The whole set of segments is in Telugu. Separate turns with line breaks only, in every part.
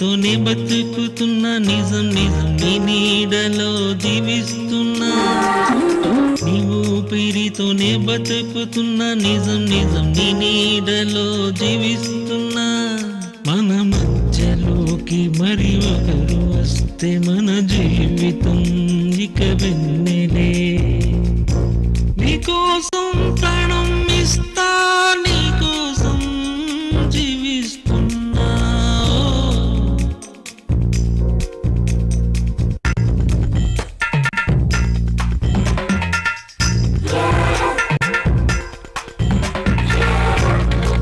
ఊపిరితోనే బతుకుతున్నా నిజం నిజం నీ నీడలో జీవిస్తున్నా నీ ఊపిరితోనే బతుకుతున్నా నిజం నిజం నీ నీడలో జీవిస్తున్నా మన మధ్యలోకి మరి ఒకరు వస్తే మన జీవితం ఇక వెన్నెలే నీకోసం ప్రాణం ఇస్తా నీకోసం జీవిస్తున్నా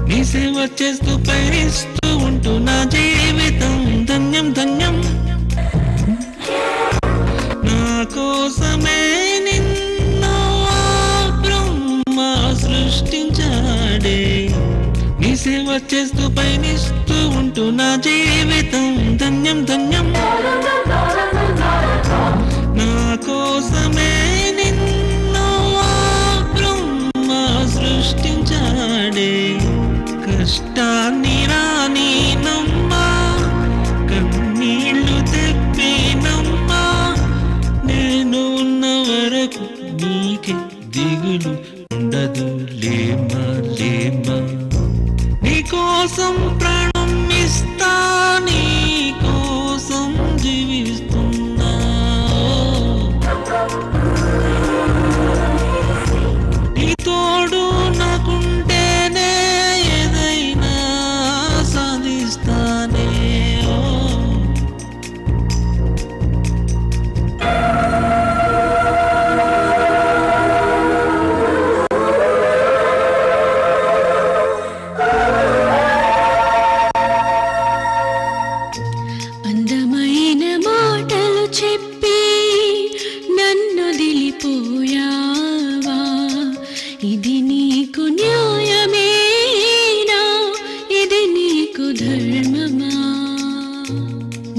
నీ సేవ చేస్తూ పయనిస్తూ ఉంటూ నా జీవితం ధన్యం ధన్యం నా కోసమే నిన్ను బ్రహ్మ సృష్టించాడే నీ సేవ చేస్తూ పయనిస్తూ ఉంటూ నా జీవితం ధన్యం ధన్యం నా కోసమే నిన్ను బ్రహ్మ సృష్టించాడే కష్టాన్ని రాని నమ్మా కన్నీళ్లు తెప్పినమ్మా నేను ఉన్న వరకు నీకే దిగులు ఉండదు లేమా లేమా నీకోసం ప్రాణం ఇస్తా నీకోసం జీవిస్తున్నా నీ తోడు నాకుంటేనే ఏదైనా సాధిస్తానే
అందమైన మాటలు చెప్పి నన్ను దిలిపోయావా ఇది నీకు న్యాయమేనా ఇది నీకు ధర్మమా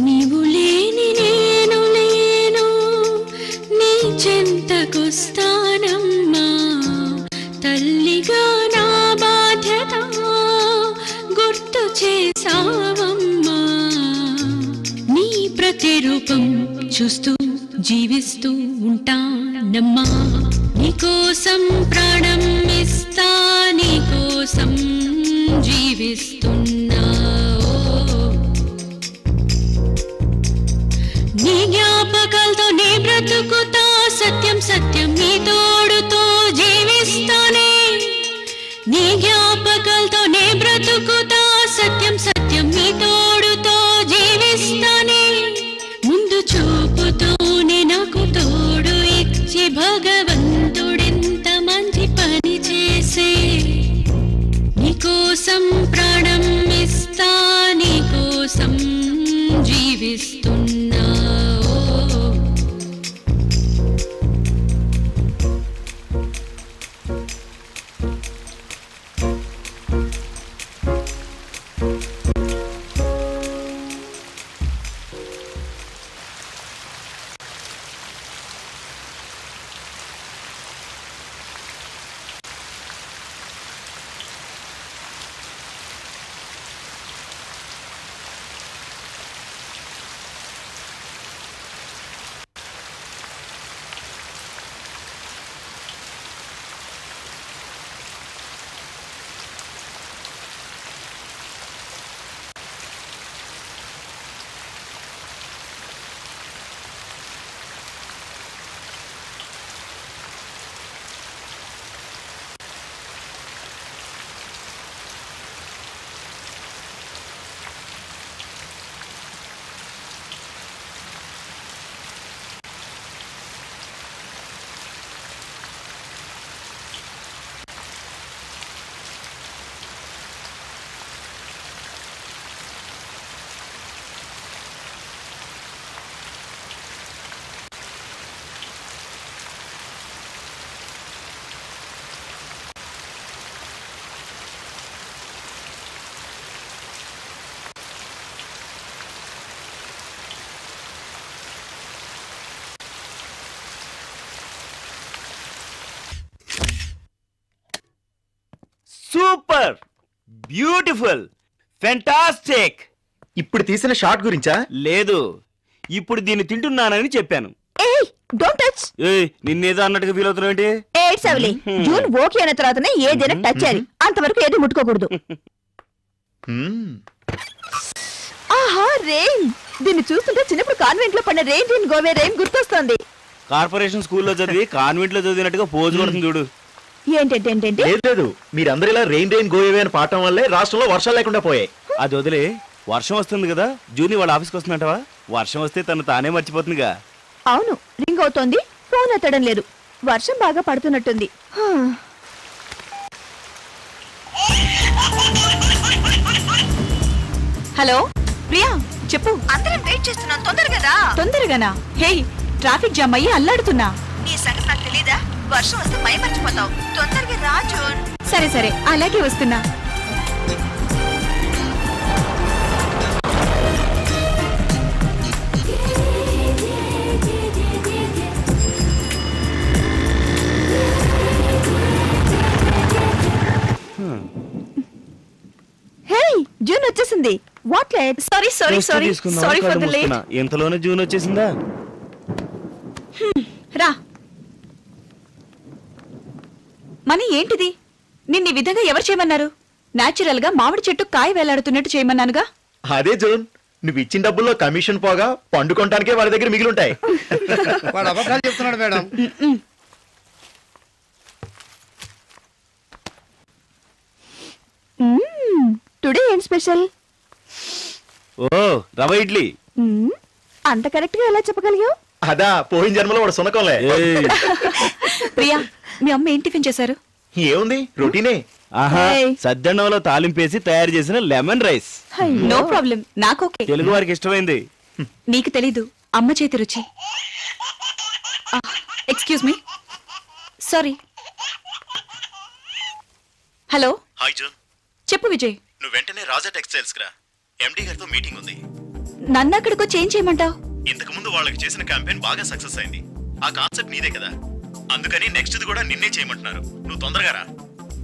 నీవు లేని నేను లేను నీ చెంతకొస్తానమ్మా తల్లిగా నా బాధ్యత గుర్తు చేసావమ్మా నీ ప్రతిరూపం చూస్తూ జీవిస్తూ ఉంటానమ్మా నీకోసం ప్రాణం ఇస్తా నీకోసం జీవిస్తున్నా నీ జ్ఞాపకాలతో నీ బ్రతుకుతా సత్యం సత్యం నీ తోడుతో జీవిస్తానే నీ జ్ఞాపకాలతో నీ బ్రతుకుతా సత్యం సత్యం నీ తోడుతో జీవిస్తానే ముందు చూపుతోనే నాకు తోడు ఇచ్చి భగవంతుడెంత మంచి పని చేసే నీకోసం ప్రాణం ఇస్తా నీకోసం జీవిస్తున్నా
సూపర్, బ్యూటిఫుల్, ఫెంటాస్టిక్. ఇప్పుడు తీసిన షాట్ గురించా?
లేదు, ఇప్పుడు దీన్ని తింటున్నానని చెప్పాను.
Don't touch.
నిన్నేదో అన్నట్టుగా ఫీల్ అవుతున్నావు ఏంటి?
ఏడ్సవలే, జూన్ ఓకే అన్న తర్వాతనే ఏదైనా టచ్ చేయాలి, అంతవరకు ఏది ముట్టుకోకూడదు. ఆహా, రెయిన్. దీన్ని చూస్తుంటే చిన్నప్పుడు కాన్వెంట్ లో పడిన రెయిన్ రెయిన్ గోవే రెయిన్ గుర్తొస్తుంది.
కార్పొరేషన్ స్కూల్లో చదివి కాన్వెంట్ లో చదివినట్టుగా పోజు కొడుతుంది చూడు.
ఏంటంటే
లేదు, మీరందరూ ఇలా రెయిన్ రెయిన్ గోయవే అని పాడటం వల్లే రాష్ట్రంలో వర్షాలు లేకుండా పోయాయి.
అది వదిలే, వర్షం వస్తుంది కదా, జూని వాళ్ళ ఆఫీస్కి వస్తున్నట్టవా? వర్షం వస్తే తను తానే మర్చిపోతుందిగా.
అవును, రింగ్ అవుతోంది, ఫోన్ ఎత్తడం లేదు. వర్షం బాగా పడుతున్నట్టుంది. హలో ప్రియా, చెప్పు. అందరం వెయిట్ చేస్తున్నాం, తొందరగా. తొందరగానా? హే, ట్రాఫిక్ జామ్ అయ్యి అల్లాడుతున్నా. నీ సంగతి నాకు తెలీదా? వర్షం వస్తే మై మర్చిపోతావు. తొందరగా రా జూన్. సరే సరే, అలాగే వస్తున్నా. హే, జూన్ వచ్చేసింది. What late? Sorry for the late.
ఎంతలోనే జూన్ వచ్చేసిందా?
రా. మనీ ఏంటిది? నిన్న ఈ విధంగా ఎవరు చేయమన్నారు? నేచురల్ గా మామిడి చెట్టు కాయ వేలాడుతున్నట్టు చేయమన్నానుగా.
అదే జూన్, నువ్వు ఇచ్చిన డబ్బుల్లో కమిషన్ పోగా పండుకోవటానికే వాళ్ళ దగ్గర మిగిలింటాయి.
వాడు అబద్ధాలు చెప్తున్నాడు మేడం.
టుడే ఏం స్పెషల్?
ఓ, రవ ఇడ్లీ.
అంత కరెక్ట్ గా ఎలా చెప్పగలిగావు?
అదా, పోయిన జన్మలో వాడు సునకంలే.
ప్రియా, మీ అమ్మ ఏం టిఫిన్ చేశారు?
ఏముంది, రొటీనే.
ఆహా, సద్దన్నంలో తాలింపేసి తయారు చేసిన లెమన్ రైస్.
నో ప్రాబ్లం, నాకు ఓకే.
తెలుగు వారికి ఇష్టమైంది.
నీకు తెలీదు అమ్మ చేతి రుచి. Excuse me, sorry. Hello.
Hi June.
చెప్పు విజయ్.
నువ్వు వెంటనే రాజా టెక్స్టైల్స్ రా, ఎండి గారితో మీటింగ్ ఉంది.
నన్ను అక్కడికి చేంజ్ చేయమంటావు?
ఇంతకు ముందు వాళ్ళకి చేసిన క్యాంపెయిన్ బాగా సక్సెస్ అయింది. ఆ కాన్సెప్ట్ నీదే కదా, అందుకని నెక్స్ట్ కూడా నిన్నే చేయమంటున్నారు. నువ్వు తొందరగా రా.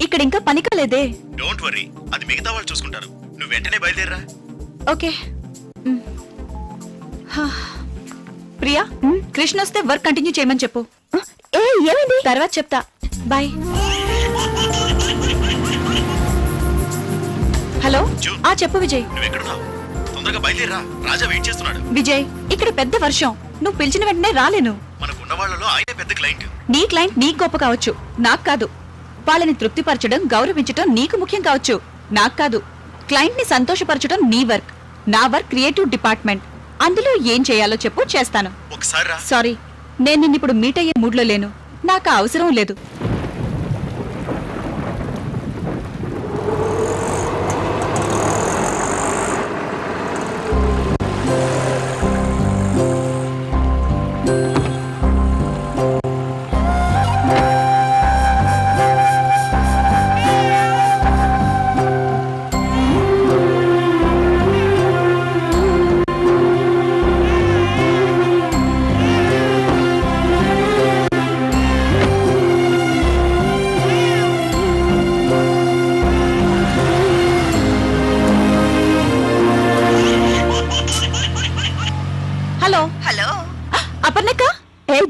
ఇక్కడ ఇంకా పని కాలేదే.
డోంట్ వరీ, అది మిగతా వాళ్ళు చూసుకుంటారు. నువ్వు వెంటనే బయలుదేరరా.
ఓకే. ప్రియా, కృష్ణ వస్తే వర్క్ కంటిన్యూ చేయమని చెప్పు. ఏమైంది? తర్వాత చెప్తా. బాయ్. హలో. చెప్పు విజయ్.
నువ్వెక్కడున్నావు? తొందరగా బయలుదేరరా, రాజా వెయిట్ చేస్తున్నాడు.
విజయ్, ఇక్కడ పెద్ద వర్షం, నువ్వు పిలిచిన వెంటనే రాలేను.
మనకున్న వాళ్ళలో ఆయనే పెద్ద క్లయింట్.
నీ క్లయింట్ నీకు గొప్ప కావచ్చు, నాకు కాదు. వాళ్ళని తృప్తిపరచడం, గౌరవించడం నీకు ముఖ్యం కావచ్చు, నాకు కాదు. క్లయింట్ ని సంతోషపరచడం నీ వర్క్, నా వర్క్ క్రియేటివ్ డిపార్ట్మెంట్. అందులో ఏం చేయాలో చెప్పు, చేస్తాను. సారీ, నేను నిన్ను ఇప్పుడు మీట్ అయ్యే మూడ్ లో లేను, నాకు అవసరం లేదు.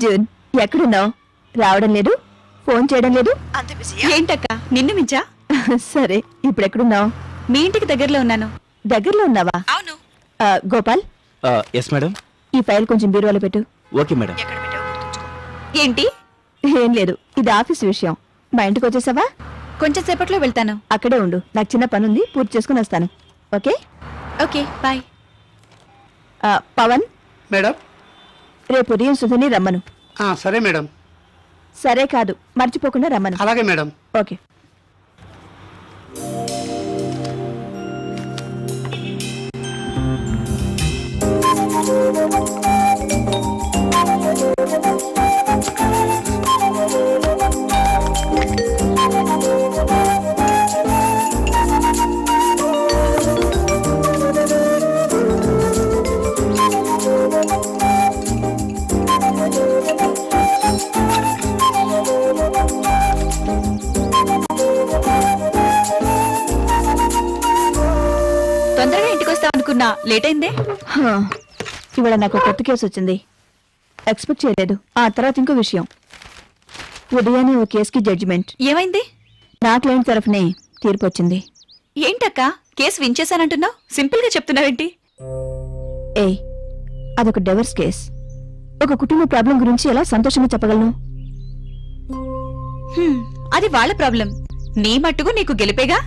జూన్, ఎక్కడున్నావు? రావడం లేదు, ఫోన్ చేయడం లేదు. ఏంటక్క, నిన్ను మించా? సరే, ఇప్పుడు ఎక్కడున్నావు? మీ ఇంటికి దగ్గరలో ఉన్నాను. దగ్గరలో ఉన్నావా? అవును. గోపాల్.
Yes madam.
ఈ ఫైల్ కొంచెం బీరువాలో పెట్టు.
Okay madam.
ఏంటి? ఏం లేదు, ఇది ఆఫీస్ విషయం. మా ఇంటికి వచ్చేసావా? కొంచెం సేపట్లో వెళ్తాను. అక్కడే ఉండు, నాకు చిన్న పని ఉంది, పూర్తి చేసుకుని వస్తాను. Okay? Okay, bye. Pavan
madam,
రేపు ఉదయం సుధని రమ్మను.
సరే మేడం.
సరే కాదు, మర్చిపోకుండా రమ్మను.
అలాగే మేడం.
ఓకే. అనుకున్నా లేట్ అయిందే.
ఇవాళ నాకు కొత్త కేసు వచ్చింది, ఎక్స్పెక్ట్ చేయలేదు. ఆ తర్వాత ఇంకో విషయం, ఉదయాన్నే ఓ కేసుకి జడ్జిమెంట్.
ఏమైంది?
నా క్లయింట్ తరఫునే తీర్పు వచ్చింది.
ఏంటక్క కేసు వించేశానంటున్నావు? సింపుల్ గా చెప్తున్నావేంటి?
అదొక డివోర్స్ కేస్. ఒక కుటుంబ ప్రాబ్లం గురించి ఎలా సంతోషంగా చెప్పగలను?
అది వాళ్ళ ప్రాబ్లం, నీ మట్టుకు నీకు గెలిపేగా.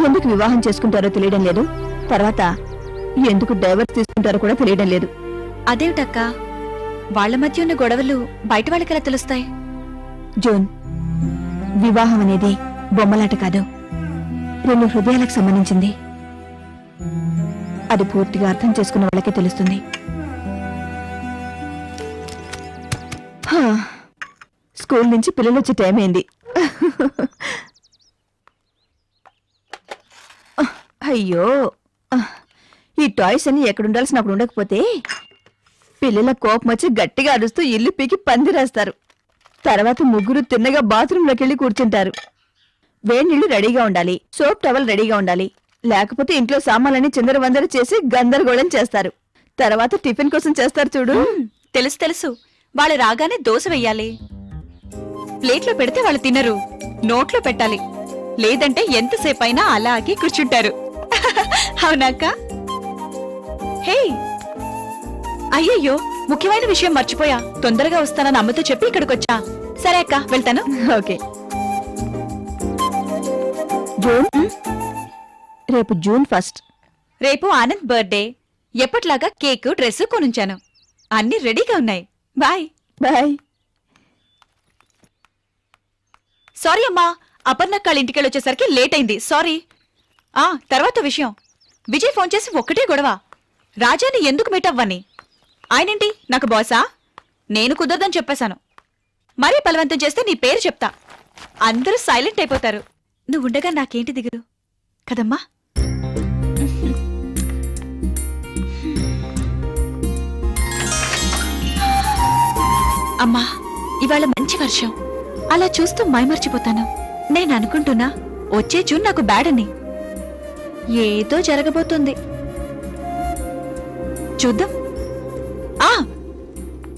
ఎందుకు వివాహం చేసుకుంటారో తెలియడం లేదు, తర్వాత ఎందుకు డైవర్స్ తీసుకుంటారో కూడా తెలియడం లేదు.
అదేమిటక్క, వాళ్ళ మధ్య ఉన్న గొడవలు బయట వాళ్ళకెలా తెలుస్తాయి?
జూన్, వివాహం అనేది బొమ్మలాట కాదు, 2 హృదయాలకు సంబంధించింది. అది పూర్తిగా అర్థం చేసుకున్న వాళ్ళకే తెలుస్తుంది. స్కూల్ నుంచి పిల్లలు వచ్చే టైం అయింది. అయ్యో, ఈ టాయ్స్ అన్ని ఎక్కడుండాల్సిన అక్కడ ఉండకపోతే పిల్లల కోపం వచ్చి గట్టిగా అరుస్తూ ఇల్లు పీకి పందిరేస్తారు. తర్వాత ముగ్గురు తిన్నగా బాత్రూంలోకి వెళ్ళి కూర్చుంటారు. వేడి నీళ్లు రెడీగా ఉండాలి, సోప్ టవల్ రెడీగా ఉండాలి, లేకపోతే ఇంట్లో సామాన్లన్నీ చిందరవందర చేసి గందరగోళం చేస్తారు. తర్వాత టిఫిన్ కోసం చేస్తారు చూడు.
తెలుసు తెలుసు, వాళ్ళు రాగానే దోశ వెయ్యాలి. ప్లేట్లో పెడితే వాళ్ళు తినరు, నోట్లో పెట్టాలి, లేదంటే ఎంతసేపు అయినా అలాగే కూర్చుంటారు. అవునాక? హే, అయ్యయ్యో, ముఖ్యమైన విషయం మర్చిపోయా. తొందరగా వస్తానని అమ్మతో చెప్పి ఇక్కడికొచ్చా. సరే అక్క, వెళ్తాను.
ఓకే. జూన్, రేపు జూన్ 1.
రేపు ఆనంద్ బర్త్డే. ఎప్పట్లాగా కేక్, డ్రెస్ కొనుంచాను. అన్ని రెడీగా ఉన్నాయి. Bye
bye.
సారీ అమ్మా, అపర్ణక్కాళ్ళ ఇంటికెళ్ళొచ్చేసరికి లేట్ అయింది. సారీ. తర్వాత విషయం, విజయ్ ఫోన్ చేసి ఒక్కటే గొడవ, రాజాని ఎందుకు మీట్ అవ్వని. ఆయనేంటి నాకు బాసా? నేను కుదరదని చెప్పేశాను. మరీ బలవంతం చేస్తే నీ పేరు చెప్తా. అందరూ సైలెంట్ అయిపోతారు. నువ్వుండగా నాకేంటి దిగులు కదమ్మా? అమ్మా, ఇవాళ మంచి వర్షం. అలా చూస్తూ మైమర్చిపోతాను. నేను అనుకుంటున్నా వచ్చే జూన్ నాకు బ్యాడ్ అని. ఏదో జరగబోతుంది, చూద్దాం.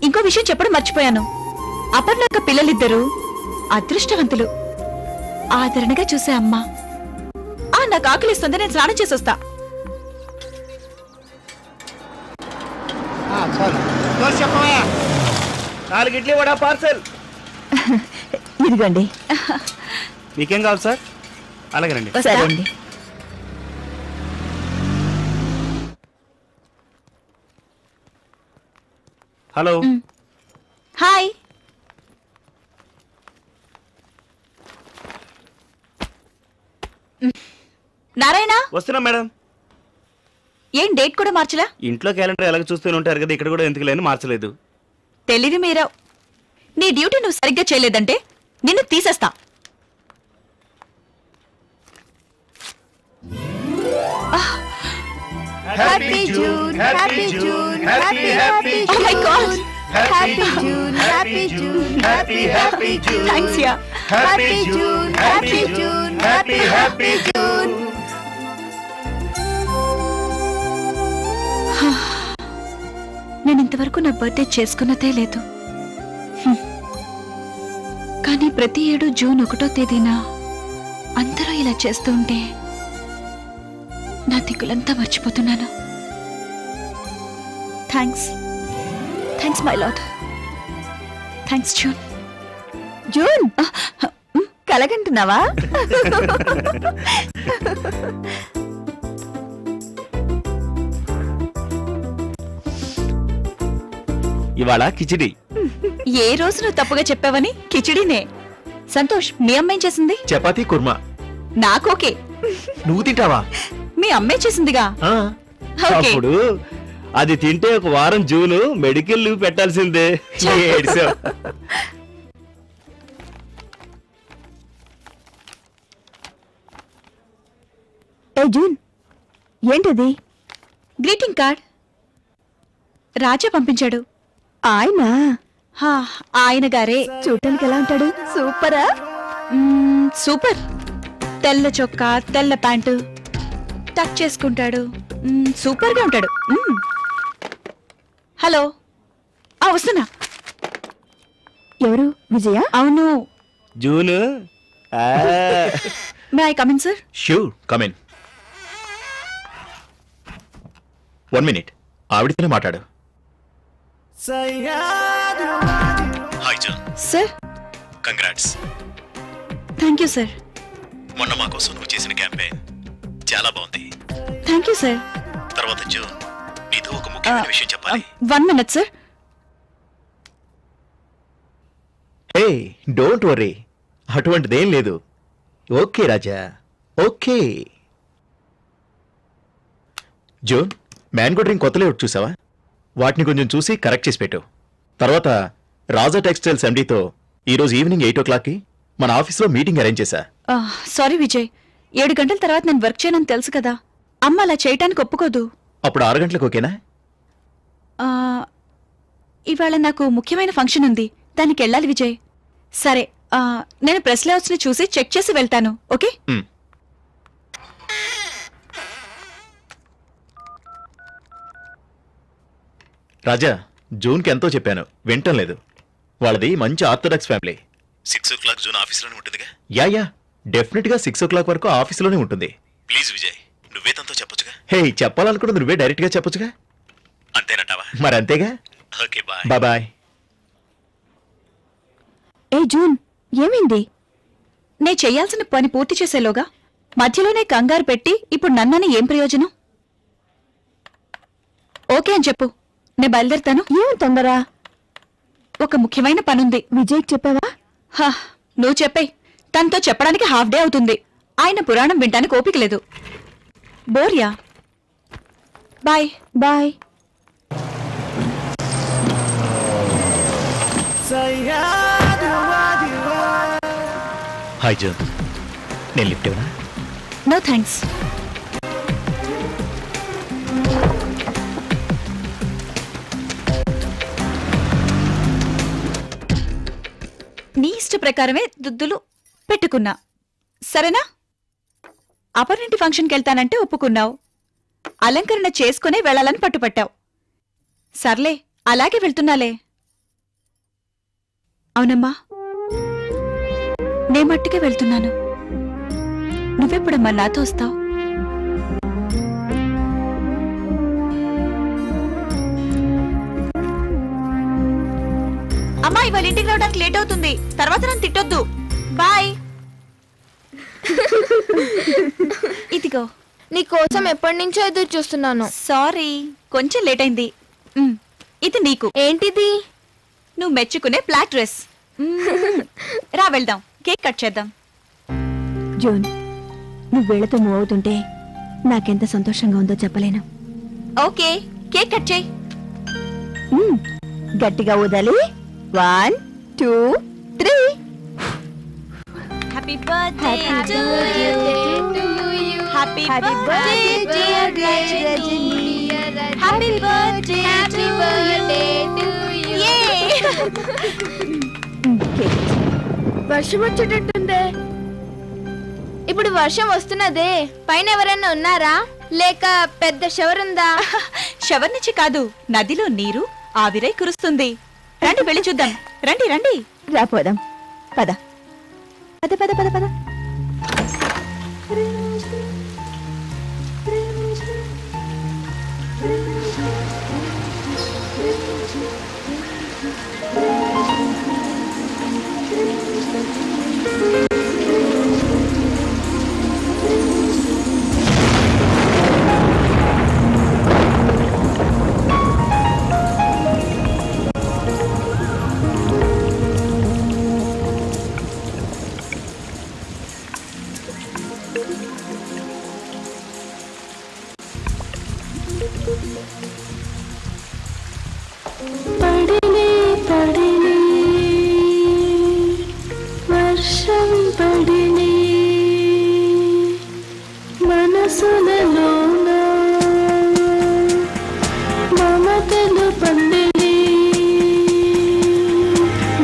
ఇంకో విషయం చెప్పడం మర్చిపోయాను. అపర్ణక్క పిల్లలిద్దరూ అదృష్టవంతులు. ఆదరణగా చూసే అమ్మా. నాకు ఆకలిస్తుంది, నేను స్నానం చేసొస్తా.
చెప్పవా?
4 ఇడ్లీ వడా పార్సల్.
ఇదిగోండి.
మీకేం కావాలి సార్? అలాగేనండి.
సరే అండి.
హలో.
హాయ్. నారాయణ,
వస్తున్నా మేడం.
ఏం డేట్ కూడా మార్చలా?
ఇంట్లో క్యాలెండర్ ఎలాగ చూస్తూనే ఉంటారు కదా, ఇక్కడ కూడా ఎందుకు లేని మార్చలేదు.
తెలివి మీరావు. నీ డ్యూటీ నువ్వు సరిగ్గా చేయలేదంటే నిన్ను తీసేస్తా.
Happy June, happy June, happy happy
Oh my God.
Happy June, happy June, happy happy June.
Thanks yeah.
Happy June, happy June, happy happy June.
నేను ఇంతవరకు నా బర్త్డే చేసుకున్నదే లేదు. కానీ ప్రతి ఏడు జూన్ 1వ తేదీన అందరూ ఇలా చేస్తూ ఉంటే నా దిక్కులంతా మర్చిపోతున్నాను. Thanks, thanks my lord. Thanks June.
June, కలగంటున్నావా?
ఇవాళ కిచిడి.
ఏ రోజు నువ్వు తప్పుగా చెప్పావని కిచిడీనే. సంతోష్, మీ అమ్మాయి చేసింది?
చపాతీ కుర్మా.
నాకోకే.
నువ్వు తింటావా?
మీ అమ్మాయి చేసిందిగా. ఓకే.
అప్పుడు అది తింటే 1 వారం జూను మెడికల్ లీవ్ పెట్టాల్సిందే. ఏడ్చావ్.
ఏ జూన్, ఏంటది?
గ్రీటింగ్ కార్డ్ రాజా పంపించాడు.
ఆయన
ఆయన గారే.
చూడటానికి ఎలా ఉంటాడు? సూపరా?
సూపర్. తెల్ల చొక్కా తెల్ల ప్యాంటు టక్ చేసుకుంటాడు. సూపర్ గా ఉంటాడు. హలో, వస్తున్నా.
ఎవరు? విజయ?
అవును.
June.
May I come in sir?
Sure, come in. 1 minute, ఆవిడతోనే మాట్లాడు. Hi June.
Sir,
congrats.
Thank you sir.
మొన్న మా కోసం నువ్వు చేసిన క్యాంపెయిన్ చాలా బాగుంది.
Thank you sir.
తర్వాత జూన్, నీతో ఒక ముఖ్యమైన విషయం చెప్పాలి.
1 minute sir.
Hey, don't worry, అటువంటిదేం లేదు. Okay Raja, okay. June, mango drink కొత్తలే ఒకటి చూసావా? వాటిని కొంచెం చూసి కరెక్ట్ చేసి పెట్టు. తర్వాత రాజా టెక్స్టైల్స్ ఎండీతో ఈరోజు ఈవినింగ్ 8 o'clockకి మన ఆఫీస్లో మీటింగ్ అరేంజ్ చేశా.
సారీ విజయ్, 7 గంటల తర్వాత నేను వర్క్ చేయనని తెలుసు కదా. అమ్మ అలా చేయటానికి ఒప్పుకోదు.
అప్పుడు 6 గంటలకు ఓకేనా?
ఇవాళ నాకు ముఖ్యమైన ఫంక్షన్ ఉంది, దానికి వెళ్ళాలి విజయ్. సరే, నేను ప్రెస్ లేఅవుట్స్ ని చూసి చెక్ చేసి వెళ్తాను. ఓకే?
రాజా, జూన్కి ఎంతో చెప్పాను, వింటం లేదు. వాళ్ళది మంచి ఆర్థడాక్స్ ఫ్యామిలీ. 6 o'clock జూన్ ఆఫీస్లోనే ఉంటుందిగా? యా, డెఫినెట్ గా 6 o'clock వరకు ఆఫీస్లోనే ఉంటుంది. ప్లీజ్ విజయ్, నువ్వే తనతో చెప్పొచ్చుగా. హే, చెప్పాలనుకున్నది నువ్వే డైరెక్ట్ గా చెప్పొచ్చుగా. అంతేనంటావా? మరి అంతేగా. Okay, bye. బాయ్.
ఏ జూన్, ఏమైంది?
నే చెయ్యాల్సిన పని పూర్తి చేసేలోగా మధ్యలోనే కంగారు పెట్టి ఇప్పుడు నన్నని ఏం ప్రయోజనం? ఓకే అని చెప్పు, నే బయలుదేరుతాను.
ఏం తొందర?
ఒక ముఖ్యమైన పనుంది.
విజయ్కి చెప్పావా?
నువ్వు చెప్పేయ్. తనతో చెప్పడానికి హాఫ్ డే అవుతుంది. ఆయన పురాణం వింటానికి ఓపిక లేదు. బోర్యా. బాయ్.
బాయ్.
హాయ్ జూన్, నేను లిఫ్ట్ ఇవ్వనా?
No thanks. నీ ఇష్ట ప్రకారమే దుద్దులు పెట్టుకున్నా, సరేనా? అపరింటి ఫంక్షన్కి వెళ్తానంటే ఒప్పుకున్నావు. అలంకరణ చేసుకునే వెళ్ళాలని పట్టుపట్టావు. సర్లే, అలాగే వెళ్తున్నాలే. అవునమ్మా, నే మట్టుకే వెళ్తున్నాను. నువ్వెప్పుడమ్మా నాతో వస్తావు? అమ్మా, ఇవాళ ఇంటికి రావడానికి లేట్ అవుతుంది. తర్వాత నన్ను తిట్టొద్దు. బాయ్. ఇదిగో,
నీకోసం ఎప్పటి నుంచో ఎదురు చూస్తున్నాను.
సారీ, కొంచెం లేట్ అయింది. ఇది నీకు.
ఏంటిది?
నువ్వు మెచ్చుకునే బ్లాక్ డ్రెస్. రా వెళ్దాం, కేక్ కట్ చేద్దాం.
జూన్, నువ్వు వీళ్ళతో మూవ్ అవుతుంటే నాకెంత సంతోషంగా ఉందో చెప్పలేను.
ఓకే, కేక్ కట్ చేయి.
గట్టిగా ఊదాలి. 1 2 3.
Happy birthday to
you.
You. Happy
Happy
birthday
birthday,
dear
dear
Rajani. Happy birthday to you.
వర్షం వచ్చేటట్టుందే. ఇప్పుడు వర్షం వస్తున్నదే. పైన ఎవరైనా ఉన్నారా, లేక పెద్ద షవర్ ఉందా?
షవర్ నుంచి కాదు, నదిలో నీరు ఆవిరై కురుస్తుంది. రండి, వెళ్ళి చూద్దాం. రండి రండి.
రాపోదాం. పద పద పద పద పద.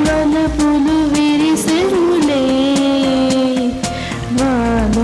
వలపులు విరిసెరులే వాన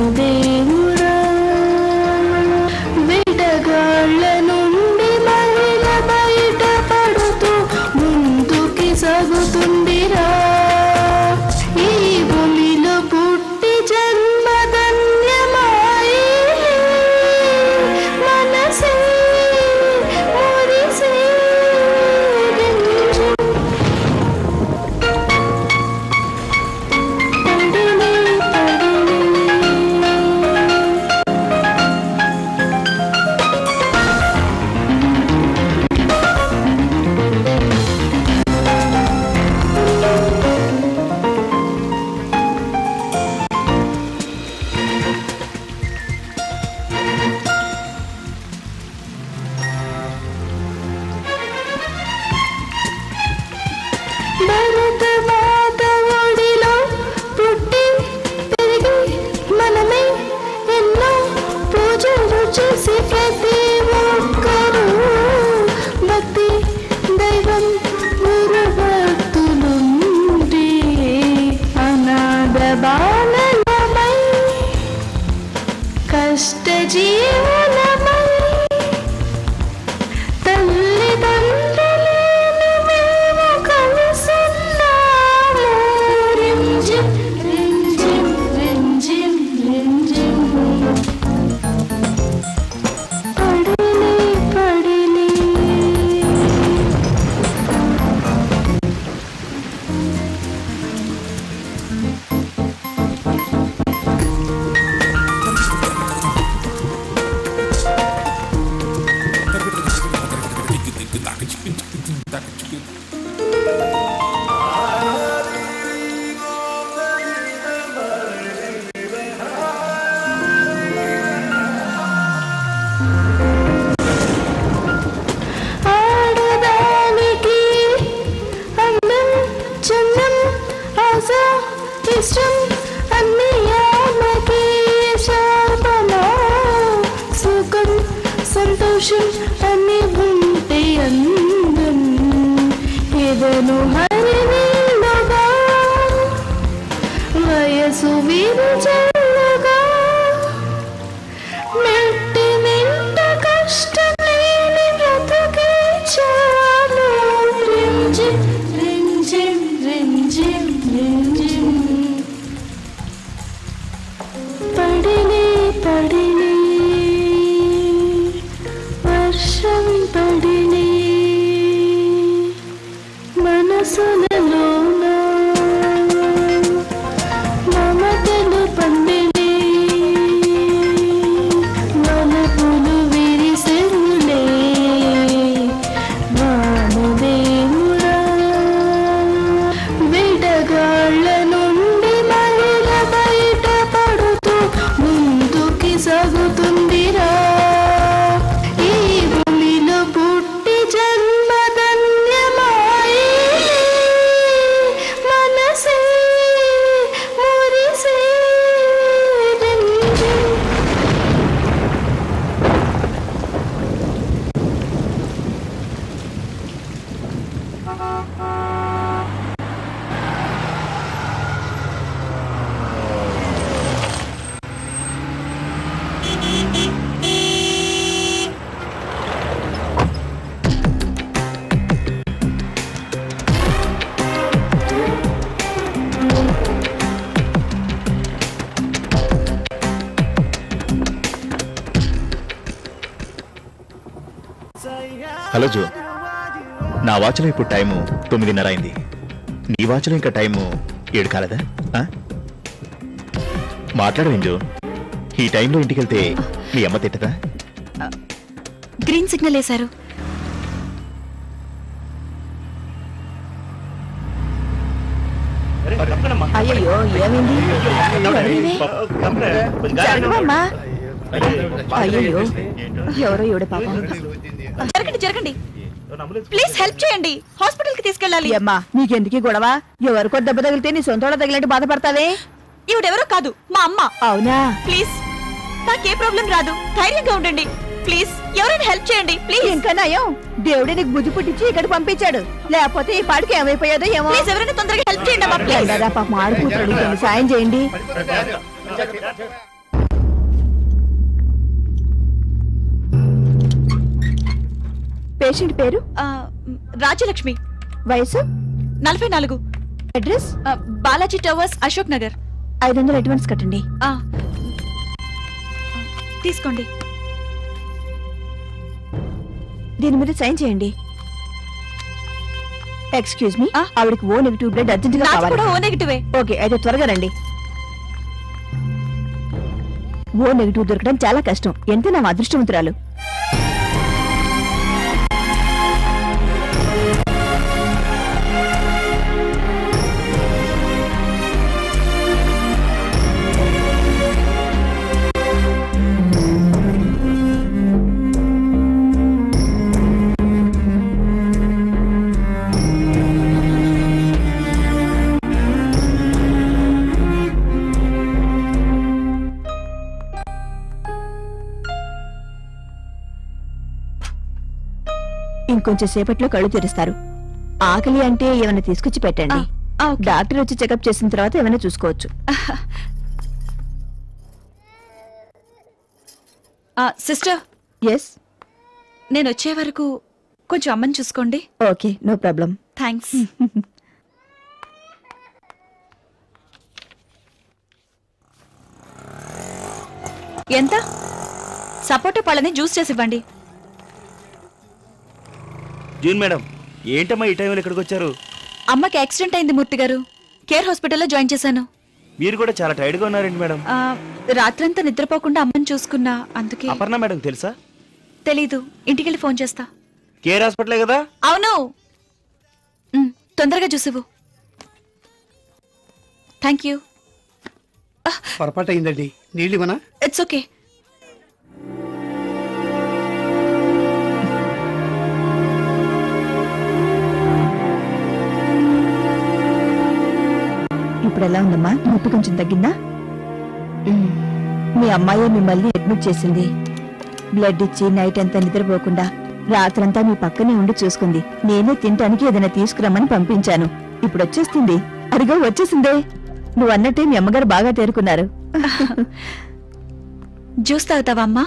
కష్ట జీవనమై తల్లిదండ్రులేని మేము కలుసున్నాము. రింజిమ్ రింజిమ్ రింజిమ్ రింజిమ్ పడిలే పడిలే. ఆడదానికి అందం చందం ఆశ ఇష్టం అన్ని ఆమెకి శాపన సుఖం సంతోషం అన్ని ఉంటే అందం ఏదను హరినిలుగా వయసు విరుచల్లగా మెట్టి నింట కష్టం లేని బ్రతుకే చాలు. రింజిమ్ రింజిమ్ రింజిమ్ రింజిమ్ పడిలే పడిలే వర్షం పడిలే మనసులలోన మమతలు పండిలే వలపులు విరిసెనులే వానదేవుడా విడగాళ్ళ నుండి మహిళ బయట పడుతూ ముందుకి సాగుతుందిరా. ఈ భూమిలో పుట్టి జన్మ ధన్యమాయి మనసే మురిసే రింజిమ్.
హలో జో, నా వాచ్లో ఇప్పుడు టైము 9:30 అయింది. నీ వాచ్లో ఇంకా టైము 7 కాలేదా? మాట్లాడవేం జో, ఈ టైంలో ఇంటికి వెళ్తే మీ అమ్మ తిట్టదా?
గ్రీన్ సిగ్నల్ వేశారు.
అయ్యో ఏమైంది? జరగవమ్మా. అయ్యో ఎవరో ఎవడ పాపం.
జరగండి జరగండి, ప్లీజ్ హెల్ప్ చేయండి, హాస్పిటల్ కి తీసుకెళ్ళాలి.
అమ్మా నీకెందుకు గొడవ? ఎవరికో దెబ్బ తగిలితే నీ సొంతోడ తగిలినట్టు బాధపడతావే.
ఇవిడెవరో కాదు, మా అమ్మ.
అవునా?
ప్లీజ్ నాకే ప్రాబ్లం రాదు, ధైర్యంగా ఉండండి. ప్లీజ్ ఎవరైనా హెల్ప్ చేయండి ప్లీజ్.
ఇంకా నయం, దేవుడే నీకు బుద్ధి పుట్టించి ఇక్కడ పంపించాడు, లేకపోతే ఈ పాడికి ఏమైపోయాదో ఏమో.
ప్లీజ్ ఎవరైనా తొందరగా హెల్ప్ చేయండి అమ్మా ప్లీజ్.
పాప ఆడుకుంటాడు, సాయం చేయండి. పేషెంట్ పేరు?
రాజ్యలక్ష్మి.
వయసు?
44.
Address?
Balaji towers, Ashok Nagar.
500 advance కట్టండి.
తీసుకోండి.
దీని మీద సైన్ చేయండి. ఎక్స్క్యూజ్ మీ, ఆవిడకి ఓ నెగిటివ్ బ్లడ్ అర్జెంట్ గా
నాకు
కావాలి.
కూడా ఓ నెగిటివే.
ఓకే అయితే త్వరగా రండి. ఓ నెగిటివ్ దొరకడం చాలా కష్టం, ఎంత నా అదృష్టవంతురాలు. ఇంకొంచెం సేపట్లో కళ్ళు తెరుస్తారు. ఆకలి అంటే ఏమైనా తీసుకొచ్చి పెట్టండి. డాక్టర్ వచ్చి చెకప్ చేసిన తర్వాత ఏమైనా చూసుకోవచ్చు.
Sister,
yes.
నేను వచ్చే వరకు కొంచెం అమ్మని చూసుకోండి.
Okay, no problem.
థ్యాంక్స్. ఎంత? సపోటా పళ్ళని జ్యూస్ చేసి ఇవ్వండి.
జూన్ మేడం, ఏంటమ్మా ఈ టైంలో ఇక్కడికి వచ్చారు?
అమ్మకి యాక్సిడెంట్ అయింది మూర్తి గారు. కేర్ హాస్పిటల్లో జాయిన్ చేశాను.
మీరు కూడా చాలా టైర్డ్గా ఉన్నారండి మేడం.
రాత్రంతా నిద్రపోకుండా అమ్మని చూసుకున్నా, అందుకే.
అపర్ణ మేడం తెలుసా?
తెలీదు, ఇంటికెళ్ళి ఫోన్ చేస్తా.
కేర్ హాస్పిటలే కదా?
అవును. తొందరగా చూసివ్వు. Thank you.
పొరపాటు అయిందండి, నీళ్ళు ఇవ్వనా?
It's okay.
ఇప్పుడు ఎలా ఉందమ్మా? నొప్పి కొంచెం తగ్గిందా? మీ అమ్మాయి మిమ్మల్ని అడ్మిట్ చేసింది. బ్లడ్ ఇచ్చి నైట్ అంతా నిద్రపోకుండా రాత్రంతా మీ పక్కనే ఉండి చూసుకుంది. నేనే తినటానికి ఏదైనా తీసుకురమ్మని పంపించాను. ఇప్పుడు వచ్చేస్తుంది. అదిగో వచ్చేసిందే. నువ్వు అన్నట్టే మీ అమ్మగారు బాగా తేరుకున్నారు.
జ్యూస్ తాగుతావా అమ్మా?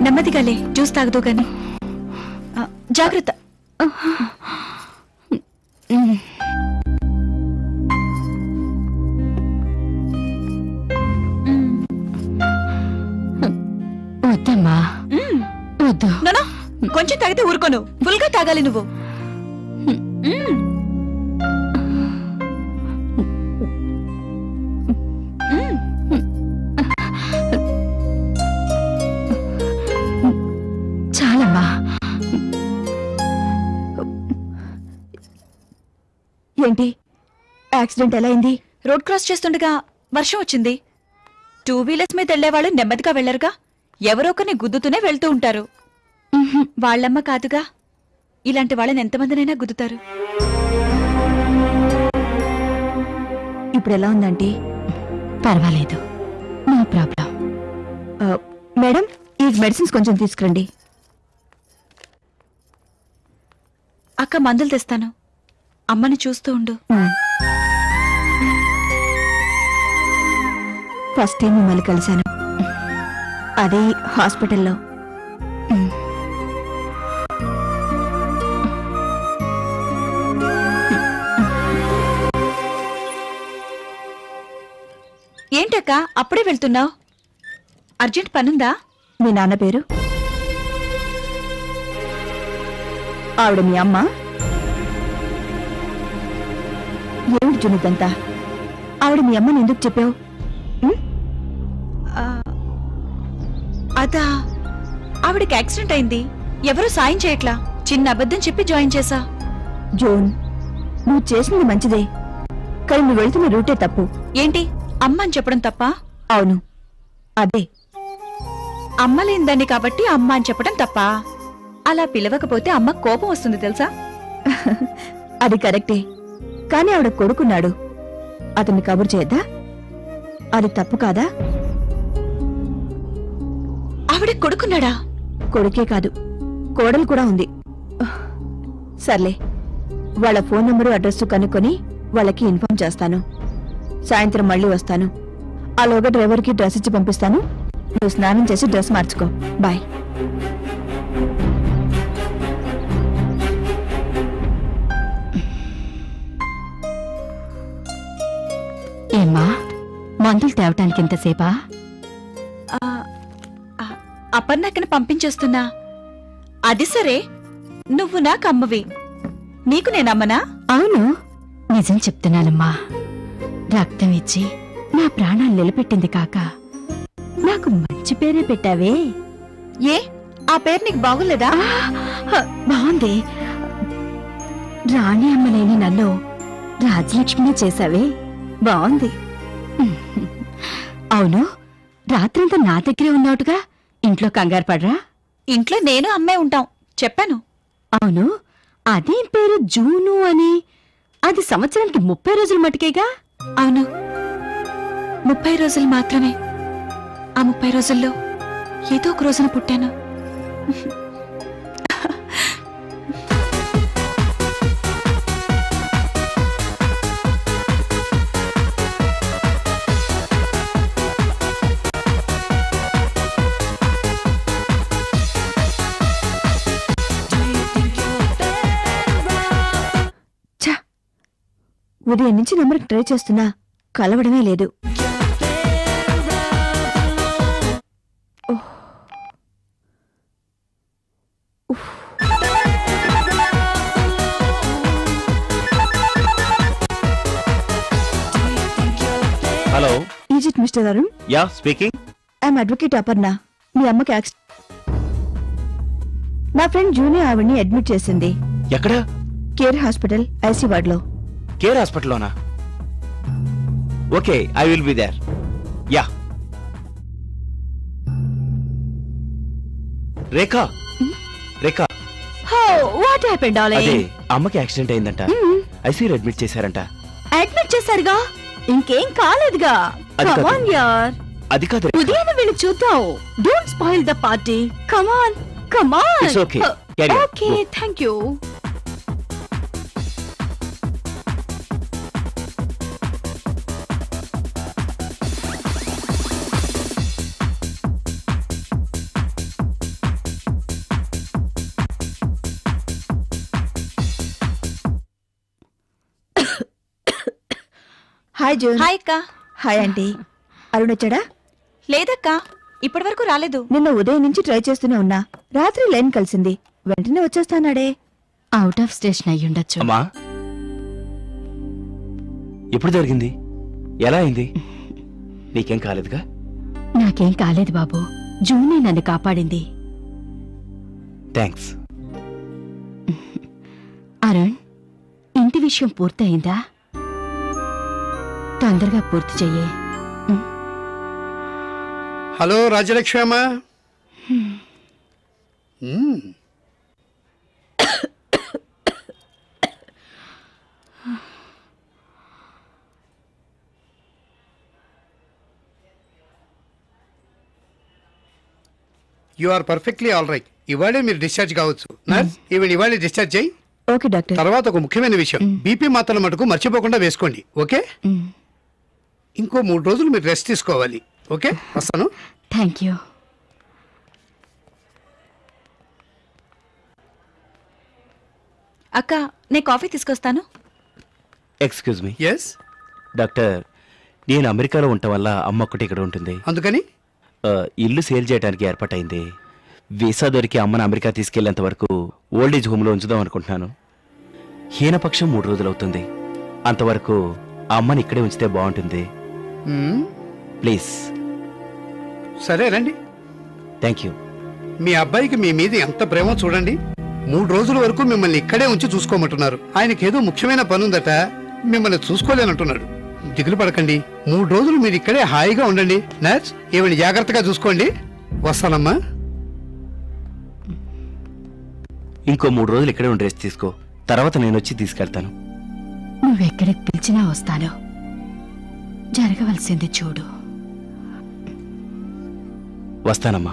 నెమ్మదిగాలే, జ్యూస్ తాగదు గాని. జాగ్రత్త.
వద్దమ్మా, వద్దు.
కొంచెం తాగితే ఊరుకోను, ఫుల్ గా తాగాలి నువ్వు.
చాలమ్మా.
ఏంటి యాక్సిడెంట్ ఎలా అయింది?
రోడ్ క్రాస్ చేస్తుండగా వర్షం వచ్చింది. 2 వీలర్స్ మీద వెళ్లేవాళ్ళు నెమ్మదిగా వెళ్లరుగా, ఎవరొకరిని గుద్దుతూనే వెళ్తూ ఉంటారు. వాళ్ళమ్మ కాదుగా, ఇలాంటి వాళ్ళని ఎంతమందినైనా గుద్దుతారు.
ఇప్పుడు ఎలా ఉందంటే?
పర్వాలేదు, నో ప్రాబ్లం.
మేడం, ఈ మెడిసిన్స్ కొంచెం తీసుకురండి.
అక్క మందులు తెస్తాను, అమ్మని చూస్తూ ఉండు.
ఫస్ట్ టైం మిమ్మల్ని కలిశాను, అదే హాస్పిటల్లో.
ఏంటక్క అప్పుడే వెళ్తున్నావు? అర్జెంట్ పనుందా?
మీ నాన్న పేరు? ఆవిడ మీ అమ్మ? ఏమిటి జునిదంతా? ఆవిడ మీ అమ్మని ఎందుకు చెప్పావు?
అదా, ఆవిడకి యాక్సిడెంట్ అయింది, ఎవరూ సాయం చేయట్లా. చిన్న అబద్ధం చెప్పి జాయిన్ చేశా.
జోన్, నువ్వు చేసింది మంచిదే, కానీ నువ్వు వెళ్తున్న రూటే తప్పు.
ఏంటి అమ్మ అని చెప్పడం తప్ప?
అవును, అదే.
అమ్మ లేనిదాన్ని కాబట్టి అమ్మ అని చెప్పడం తప్ప. అలా పిలవకపోతే అమ్మ కోపం వస్తుంది తెలుసా?
అది కరెక్టే, కానీ ఆవిడ కొడుకున్నాడు, అతన్ని కబురు చేయద్దా? అది తప్పు కాదా?
ఆవిడ కొడుకున్నాడా?
కొడుకే కాదు, కోడలు కూడా ఉంది. సర్లే, వాళ్ళ ఫోన్ నంబరు అడ్రస్ కనుక్కొని వాళ్ళకి ఇన్ఫార్మ్ చేస్తాను. సాయంత్రం మళ్ళీ వస్తాను. ఆలోగా డ్రైవర్కి డ్రెస్ ఇచ్చి పంపిస్తాను. నువ్వు స్నానం చేసి డ్రెస్ మార్చుకో. బాయ్.
ఏమ్మా, మందులు తేవటానికి ఎంతసేపా?
అపర్ణకని పంపించేస్తున్నా. అది సరే, నువ్వు నాకు అమ్మవి, నీకు నేనమ్మనా?
అవును, నిజం చెప్తున్నానమ్మా. రక్తం ఇచ్చి నా ప్రాణాలు నిలబెట్టింది కాక నాకు మంచి పేరే పెట్టావే.
ఏ, ఆ పేరు నీకు బాగులేదా?
బాగుంది. రాణి అమ్మలేని నన్ను రాజలక్ష్మిని చేశావే, బాగుంది. అవును, రాత్రంతా నా దగ్గరే ఉన్నావుగా, ఇంట్లో కంగారు పడరా?
ఇంట్లో నేను అమ్మే ఉంటాం, చెప్పాను.
అవును, అదేం పేరు జూను అని? అది సంవత్సరానికి 30 రోజులు మటుకేగా?
అవును, 30 రోజులు మాత్రమే. ఆ 30 రోజుల్లో ఏదో ఒక రోజున పుట్టాను.
ఉదయం నుంచి నెంబర్కి ట్రై చేస్తున్నా కలవడమే లేదు.
Hello,
is it mister Arun?
Ya speaking.
I'm advocate Aparna. మీ అమ్మకి నా ఫ్రెండ్ జూని ఆవిడ్ని అడ్మిట్ చేసింది.
ఎక్కడ?
కేర్ హాస్పిటల్ ఐసీ వార్డ్ లో.
కేర్ హాస్పిటల్లోనా? Okay, I will be there. Ya. Rekha, Rekha,
what happened
అదే
డార్లింగ్?
అమ్మకి యాక్సిడెంట్ అయిందంట. ఐసీయూలో అడ్మిట్ చేశారంట.
అడ్మిట్ చేశారుగా, ఇంకేం కాలేదుగా.
అది
కమ్
కాదు.
ఆన్ యార్,
అది కాదు.
ఉదయం వెళ్ళి చూద్దాం. Don't spoil the party. Come on, come on.
It's okay. Carry on.
Okay,
Go.
Thank you.
Hi June.
Hi అక్క.
Hi aunty. అరుణ్ వచ్చాడా?
లేదక్క, ఇప్పటి వరకు రాలేదు.
నిన్న ఉదయం నుంచి ట్రై చేస్తూనే ఉన్నా. రాత్రి లైన్ కలిసింది, వెంటనే వచ్చేస్తానాడే.
అవుట్ ఆఫ్ స్టేషన్ అయ్యుండొచ్చు.
అమ్మా, ఎప్పుడు జరిగింది? ఎలా అయింది? నీకేం కాలేదుగా?
నాకేం కాలేదు బాబు, జూనే నన్ను కాపాడింది.
థ్యాంక్స్.
అరుణ్, ఇంటి విషయం పూర్తయిందా? తొందరగా పూర్తి చెయ్యే.
హలో రాజలక్ష్మి అమ్మా. You are perfectly all right. ఇవాళే మీరు డిశ్చార్జ్ కావచ్చు. నర్స్, ఈవెన్ ఇవాళే డిశ్చార్జ్ చేయి.
Okay doctor.
తర్వాత ఒక ముఖ్యమైన విషయం, బీపీ మాత్రలు మటుకు మర్చిపోకుండా వేసుకోండి. ఓకే? ఇంకో 3 రోజులు మీరు రెస్ట్ తీసుకోవాలి. ఓకే, వస్తాను.
Thank you.
అక్క, నేను కాఫీ తీసుకొస్తాను.
Excuse me.
ఎస్.
డాక్టర్, నేను అమెరికాలో ఉండటం వల్ల అమ్మ ఒక్కటి ఇక్కడ ఉంటుంది.
అందుకని
ఇల్లు సేల్ చేయడానికి ఏర్పాటైంది. వీసా దొరికి అమ్మను అమెరికా తీసుకెళ్లేంత వరకు ఓల్డేజ్ హోమ్లో ఉంచుదాం అనుకుంటున్నాను. హీనపక్షం 3 రోజులు అవుతుంది. అంతవరకు ఆ అమ్మని ఇక్కడే ఉంచితే బాగుంటుంది. ప్లీజ్.
సరే రండి.
Thank you.
మీ అబ్బాయికి మీ మీద ఎంత ప్రేమో చూడండి. 3 రోజుల వరకు మిమ్మల్ని ఇక్కడే ఉంచి చూసుకోమంటున్నారు. ఆయనకేదో ముఖ్యమైన పని ఉందట, మిమ్మల్ని చూసుకోలేనంటున్నాడు. దిగులు పడకండి. 3 రోజులు మీరు ఇక్కడే హాయిగా ఉండండి. నర్స్, ఏమైనా జాగ్రత్తగా చూసుకోండి. వస్తానమ్మా.
ఇంకో 3 రోజులు ఇక్కడే ఉండి రెస్ట్ తీసుకో. తర్వాత నేను వచ్చి తీసుకెళ్తాను.
నువ్వెక్కడికి పిలిచినా వస్తాను. జరగవలసింది చూడు.
వస్తానమ్మా.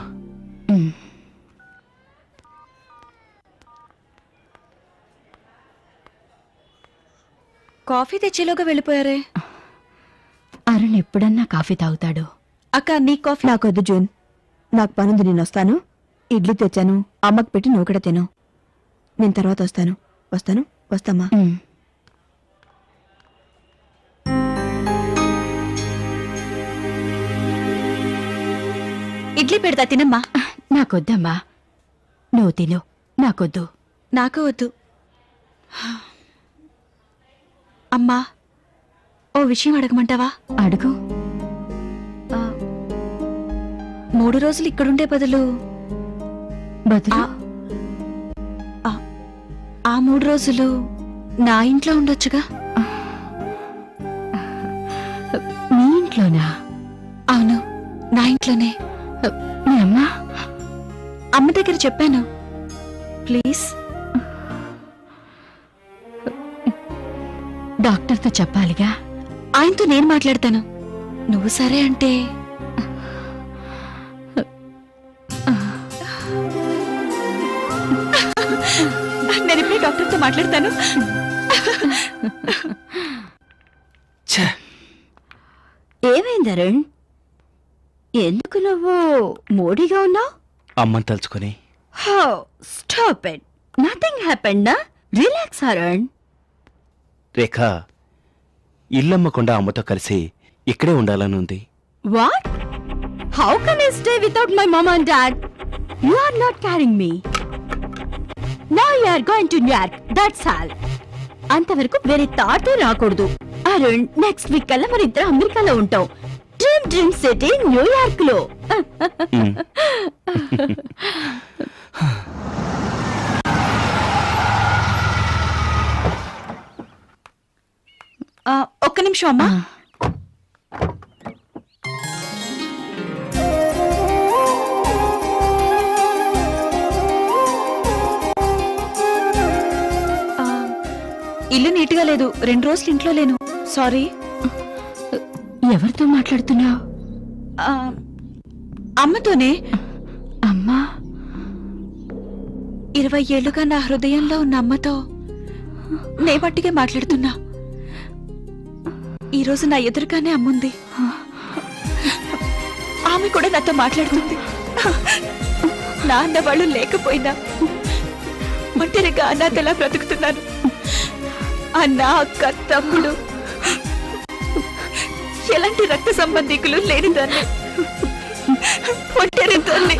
కాఫీ తెచ్చేలోగా వెళ్ళిపోయారే.
అరుణ్ ఎప్పుడన్నా కాఫీ తాగుతాడు.
అక్క, నీ కాఫీ.
నాకొద్దు జూన్, నాకు పనుంది, నేను వస్తాను. ఇడ్లీ తెచ్చాను, అమ్మకు పెట్టి నువ్వు కూడా తిను. నేను తర్వాత వస్తాను. వస్తామా?
ఇడ్లీ పెడతా, తినమ్మా.
నాకొద్దమ్మా, నువ్వు తిను. నాకొద్దు.
నాకు వద్దు. అమ్మా, ఓ విషయం అడగమంటావా?
అడుగు.
3 రోజులు ఇక్కడుండే బదులు ఆ 3 రోజులు నా ఇంట్లో ఉండొచ్చుగా.
మీ ఇంట్లోనా?
అవును, నా ఇంట్లోనే.
మీ
అమ్మ దగ్గర చెప్పాను. ప్లీజ్.
డాక్టర్తో చెప్పాలిగా.
ఆయనతో నేను మాట్లాడతాను. నువ్వు సరే అంటే. నేను ఇప్పుడే డాక్టర్తో మాట్లాడతాను.
ఏమైంది అరుణ్? ఎందుకు నువ్వు మూడీగా ఉన్నావు?
అమ్మని తలుచుకొని.
Stop it. Nothing happened. Relax Arun.
Rekha, ఇల్లమ్మకుండా అమ్మతో కలిసి ఇక్కడే ఉండాలని ఉంది.
What? How can I stay without my mom and dad? You are not carrying me. Now you are going to New York. That's all. అంతవరకు వేరే థాటే రాకూడదు. అరుణ్, నెక్స్ట్ వీక్ కల్లా మన ఇద్దరం అమెరికాలో ఉంటాం. డ్రీమ్ సిటీ న్యూయార్క్ లో.
ఒక్క నిమిషం అమ్మా. ఇల్లు నీట్గా లేదు. 2 రోజులు ఇంట్లో లేను. సారీ.
ఎవరితో మాట్లాడుతున్నావు?
అమ్మతోనే.
అమ్మా?
20 ఏళ్లుగా నా హృదయంలో ఉన్న అమ్మతో నే పట్టిగా మాట్లాడుతున్నా. ఈరోజు నా ఎదురుగానే అమ్ముంది. ఆమె కూడా నాతో మాట్లాడుతుంది. నా అన్నవాళ్ళు లేకపోయినా ఒంటరిగా అనాథలా బ్రతుకుతున్నాను. అన్న, అక్క, తమ్ముడు, ఎలాంటి రక్త సంబంధికులు లేని దాన్ని, ఒంటరి దాన్ని.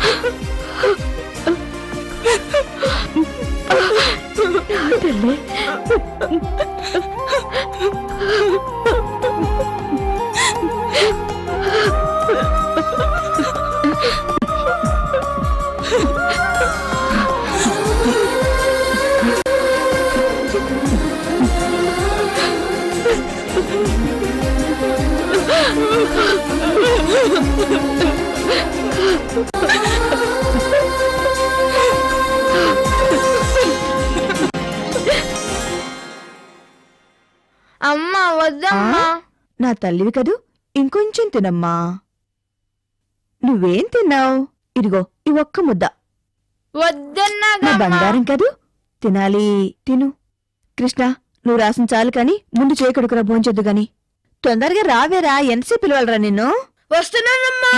అమ్మా వద్దమ్మా.
నా తల్లివి కదూ, ఇంకొంచెం తినమ్మా. నువ్వేం తిన్నావు? ఇదిగో ఈ ఒక్క ముద్ద.
వద్దన్నా.
నా బంగారం కదూ, తినాలి, తిను. కృష్ణ, నువ్వు రాసిన చాలు కాని ముందు చేయకడుకురా, భోంచొద్దు గాని. తొందరగా రావేరా, ఎంతసేపు పిలవాలరా నిన్ను?
వస్తున్నానమ్మా.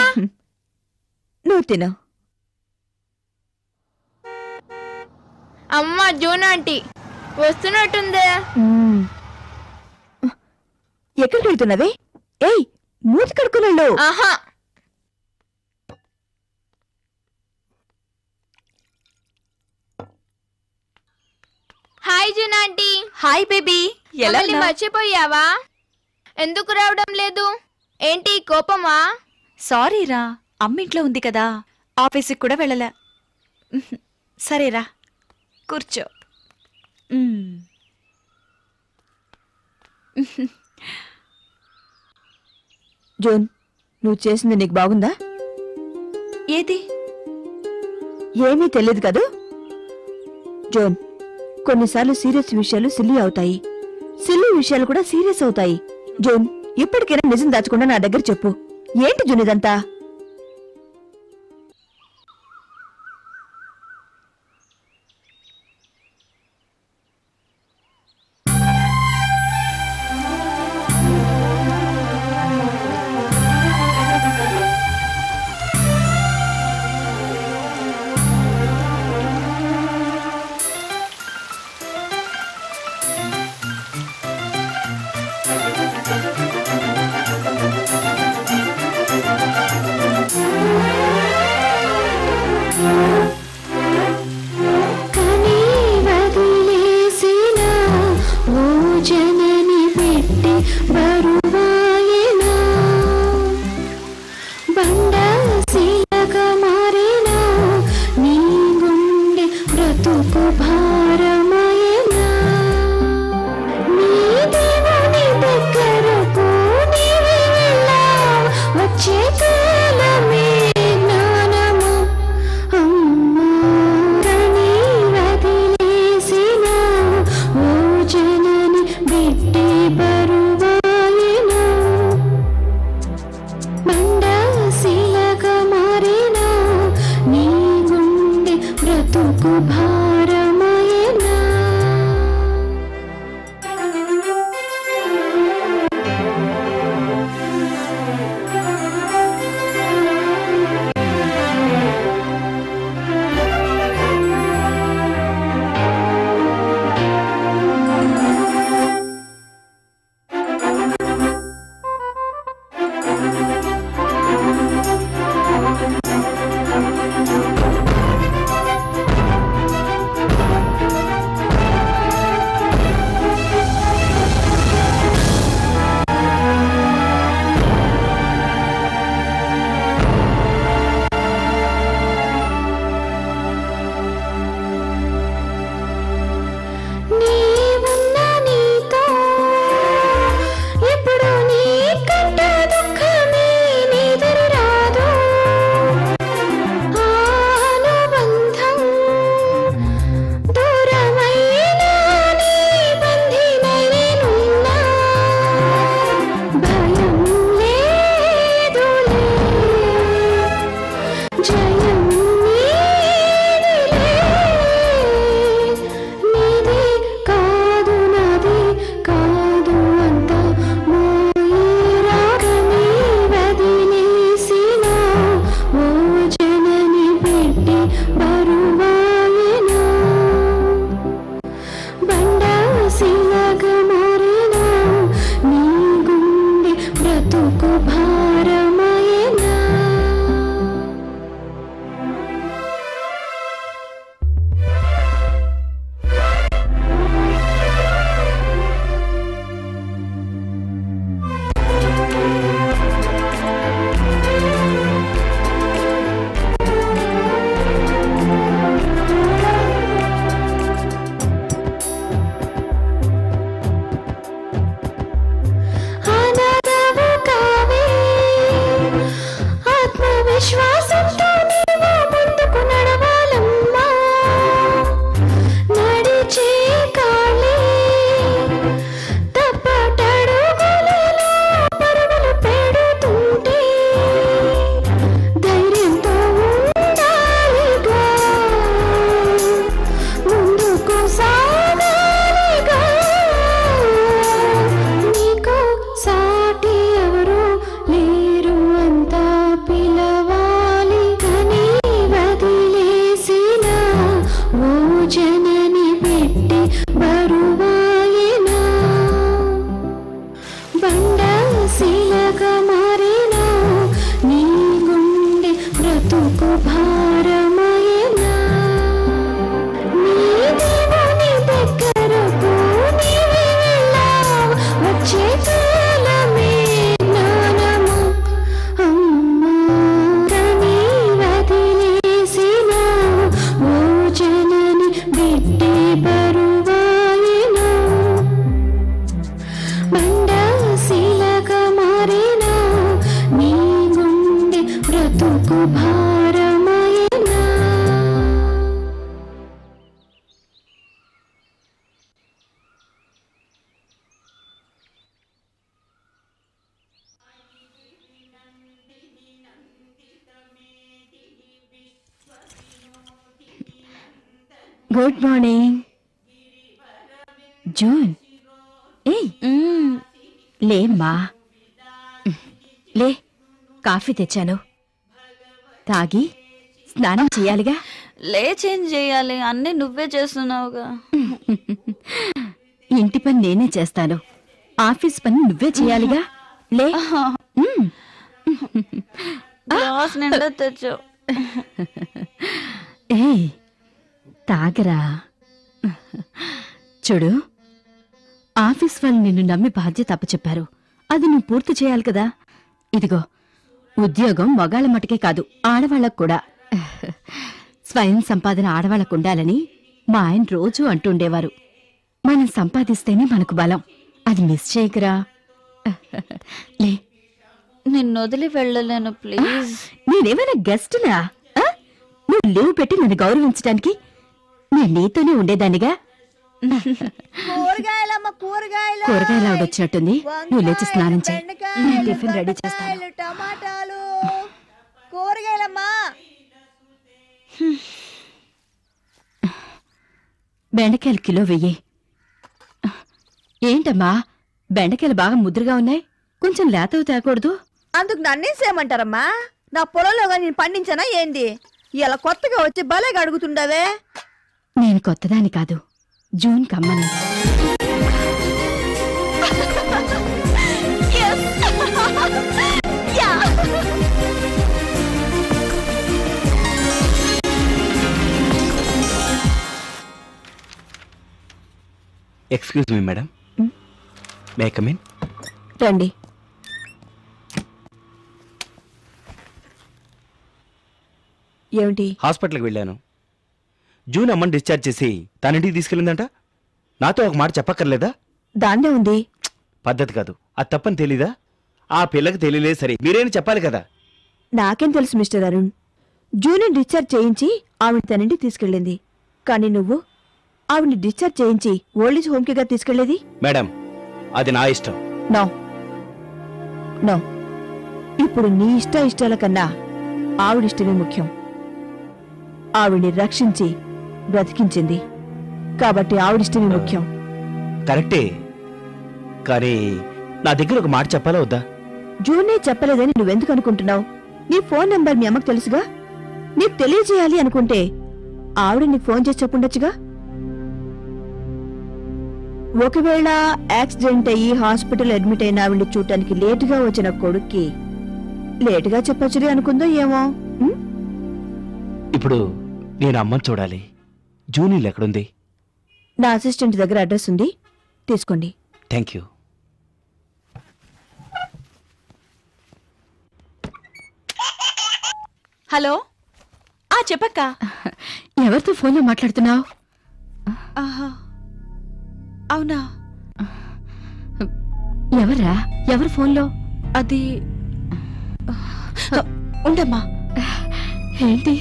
నువ్వు తిను.
అమ్మా, జూన్ ఆంటీ వస్తున్నట్టుందే.
ఎక్కడికి వెళ్తున్నావే? ఏయ్, మూతి కడుకున్నాళ్ళు.
ఆహా. Hi June aunty.
Hi baby. ఎలా
మర్చిపోయావా? ఎందుకు రావడం లేదు? ఏంటి కోపమా?
సారీ రా, అమ్మింట్లో ఉంది కదా, ఆఫీస్కి కూడా వెళ్ళలే. సరేరా, కూర్చో.
జోన్, నువ్వు చేసింది నీకు బాగుందా?
ఏది?
ఏమీ తెలియదు కదూ. జోన్, కొన్నిసార్లు సీరియస్ విషయాలు సిల్లీ అవుతాయి, సిల్లీ విషయాలు కూడా సీరియస్ అవుతాయి. జోన్, ఇప్పటికైనా నిజం దాచకుండా నా దగ్గర చెప్పు. ఏంటి జోన్ ఇదంతా?
Good morning. జూన్, ఏయ్ లేమ్మా, లే, కాఫీ తెచ్చాను, తాగి స్నానం చేయాలిగా.
లేచేం చేయాలి, అన్నీ నువ్వే చేస్తున్నావుగా.
ఇంటి పని నేనే చేస్తాను, ఆఫీస్ పని నువ్వే చేయాలిగా. లే.
గ్లాస్ నిండా తెచ్చావు.
ఏయ్ తాగరా. చూడు, ఆఫీస్ వాళ్ళు నిన్ను నమ్మి బాధ్యత అప్పచెప్పారు, అది నువ్వు పూర్తి చేయాలి కదా. ఇదిగో, ఉద్యోగం మగాళ్ళ మటుకే కాదు, ఆడవాళ్ళకు కూడా. స్వయం సంపాదన ఆడవాళ్ళకు ఉండాలని మా ఆయన రోజూ అంటుండేవారు. మనం సంపాదిస్తేనే మనకు బలం, అది మిస్ చేయకరా. లే.
నిన్ను వదిలి వెళ్ళలేను, ప్లీజ్.
నేనేమైనా గెస్టులా? నువ్వు లీవ్ పెట్టి నన్ను గౌరవించడానికి నేను నీతోనే ఉండేదానిగా. కూరగాయలు ఆవిడొచ్చినట్టుంది, నువ్వు లేచి స్నానం చేయి, టిఫిన్ రెడీ చేస్తాను.
టమాటాలు, కూరగాయలమ్మా.
బెండకాయలు కిలో వెయ్యి. ఏంటమ్మా, బెండకాయలు బాగా ముద్రగా ఉన్నాయి, కొంచెం లేతవి తేకూడదు?
అందుకు నన్నేం చేయమంటారమ్మా? నా పొలంలో నేను పండించానా ఏంది? ఇలా కొత్తగా వచ్చి భలేగా అడుగుతుండవే.
నేను కొత్తదాని కాదు, జూన్ కమ్మని.
Excuse me madam, may come in?
రండి. ఏమిటి?
హాస్పిటల్కి వెళ్ళాను. జూన్ అమ్మని డిశ్చార్జ్ చేసి తనింటికి తీసుకెళ్ళిందంట. నాతో ఒక మాట చెప్పక్కర్లేదా?
దాన్నే ఉంది.
పద్ధతి కాదు, అది తప్పని తెలీదా? ఆ పిల్లకి తెలియలేదు సరే, మీరేం చెప్పాలి కదా.
నాకేం తెలుసు మిస్టర్ అరుణ్. జూనియర్ డిశ్చార్జ్ చేయించి ఆవిడ తనండి తీసుకెళ్ళింది, కానీ నువ్వు ఆవిడ్ని డిశ్చార్జ్ చేయించి ఓల్డేజ్ హోమ్కిగా తీసుకెళ్లేది?
మేడం, అది నా ఇష్టం.
నో నో, ఇప్పుడు నీ ఇష్టాల కన్నా ఆవిడిష్టమే ముఖ్యం. ఆవిడ్ని రక్షించి బ్రతికించింది కాబట్టి ఆవిడిష్టమే ముఖ్యం.
కరెక్టే, కానీ నా దగ్గర ఒక మాట చెప్పాలా వద్దా?
జూనే చెప్పలేదని నువ్వెందుకు అనుకుంటున్నావు? నీ ఫోన్ నెంబర్ మీ అమ్మకు తెలుసుగా. నీకు తెలియజేయాలి అనుకుంటే ఆవిడ నీకు ఫోన్ చేసి చెప్పుండొచ్చుగా. ఒకవేళ యాక్సిడెంట్ అయ్యి హాస్పిటల్ అడ్మిట్ అయిన ఆవిడ్ని చూడటానికి లేటుగా వచ్చిన కొడుక్కి లేటుగా చెప్పొచ్చులే అనుకుందో ఏమో.
ఇప్పుడు నేను అమ్మని చూడాలి. జూనీలు ఎక్కడుంది?
నా అసిస్టెంట్ దగ్గర అడ్రస్ ఉంది, తీసుకోండి.
Thank you.
హలో, చెప్పక్క.
ఎవరితో ఫోన్లో మాట్లాడుతున్నావు?
అవునా?
ఎవరా? ఎవరు ఫోన్లో?
అది ఉండమ్మా.
ఏంటి?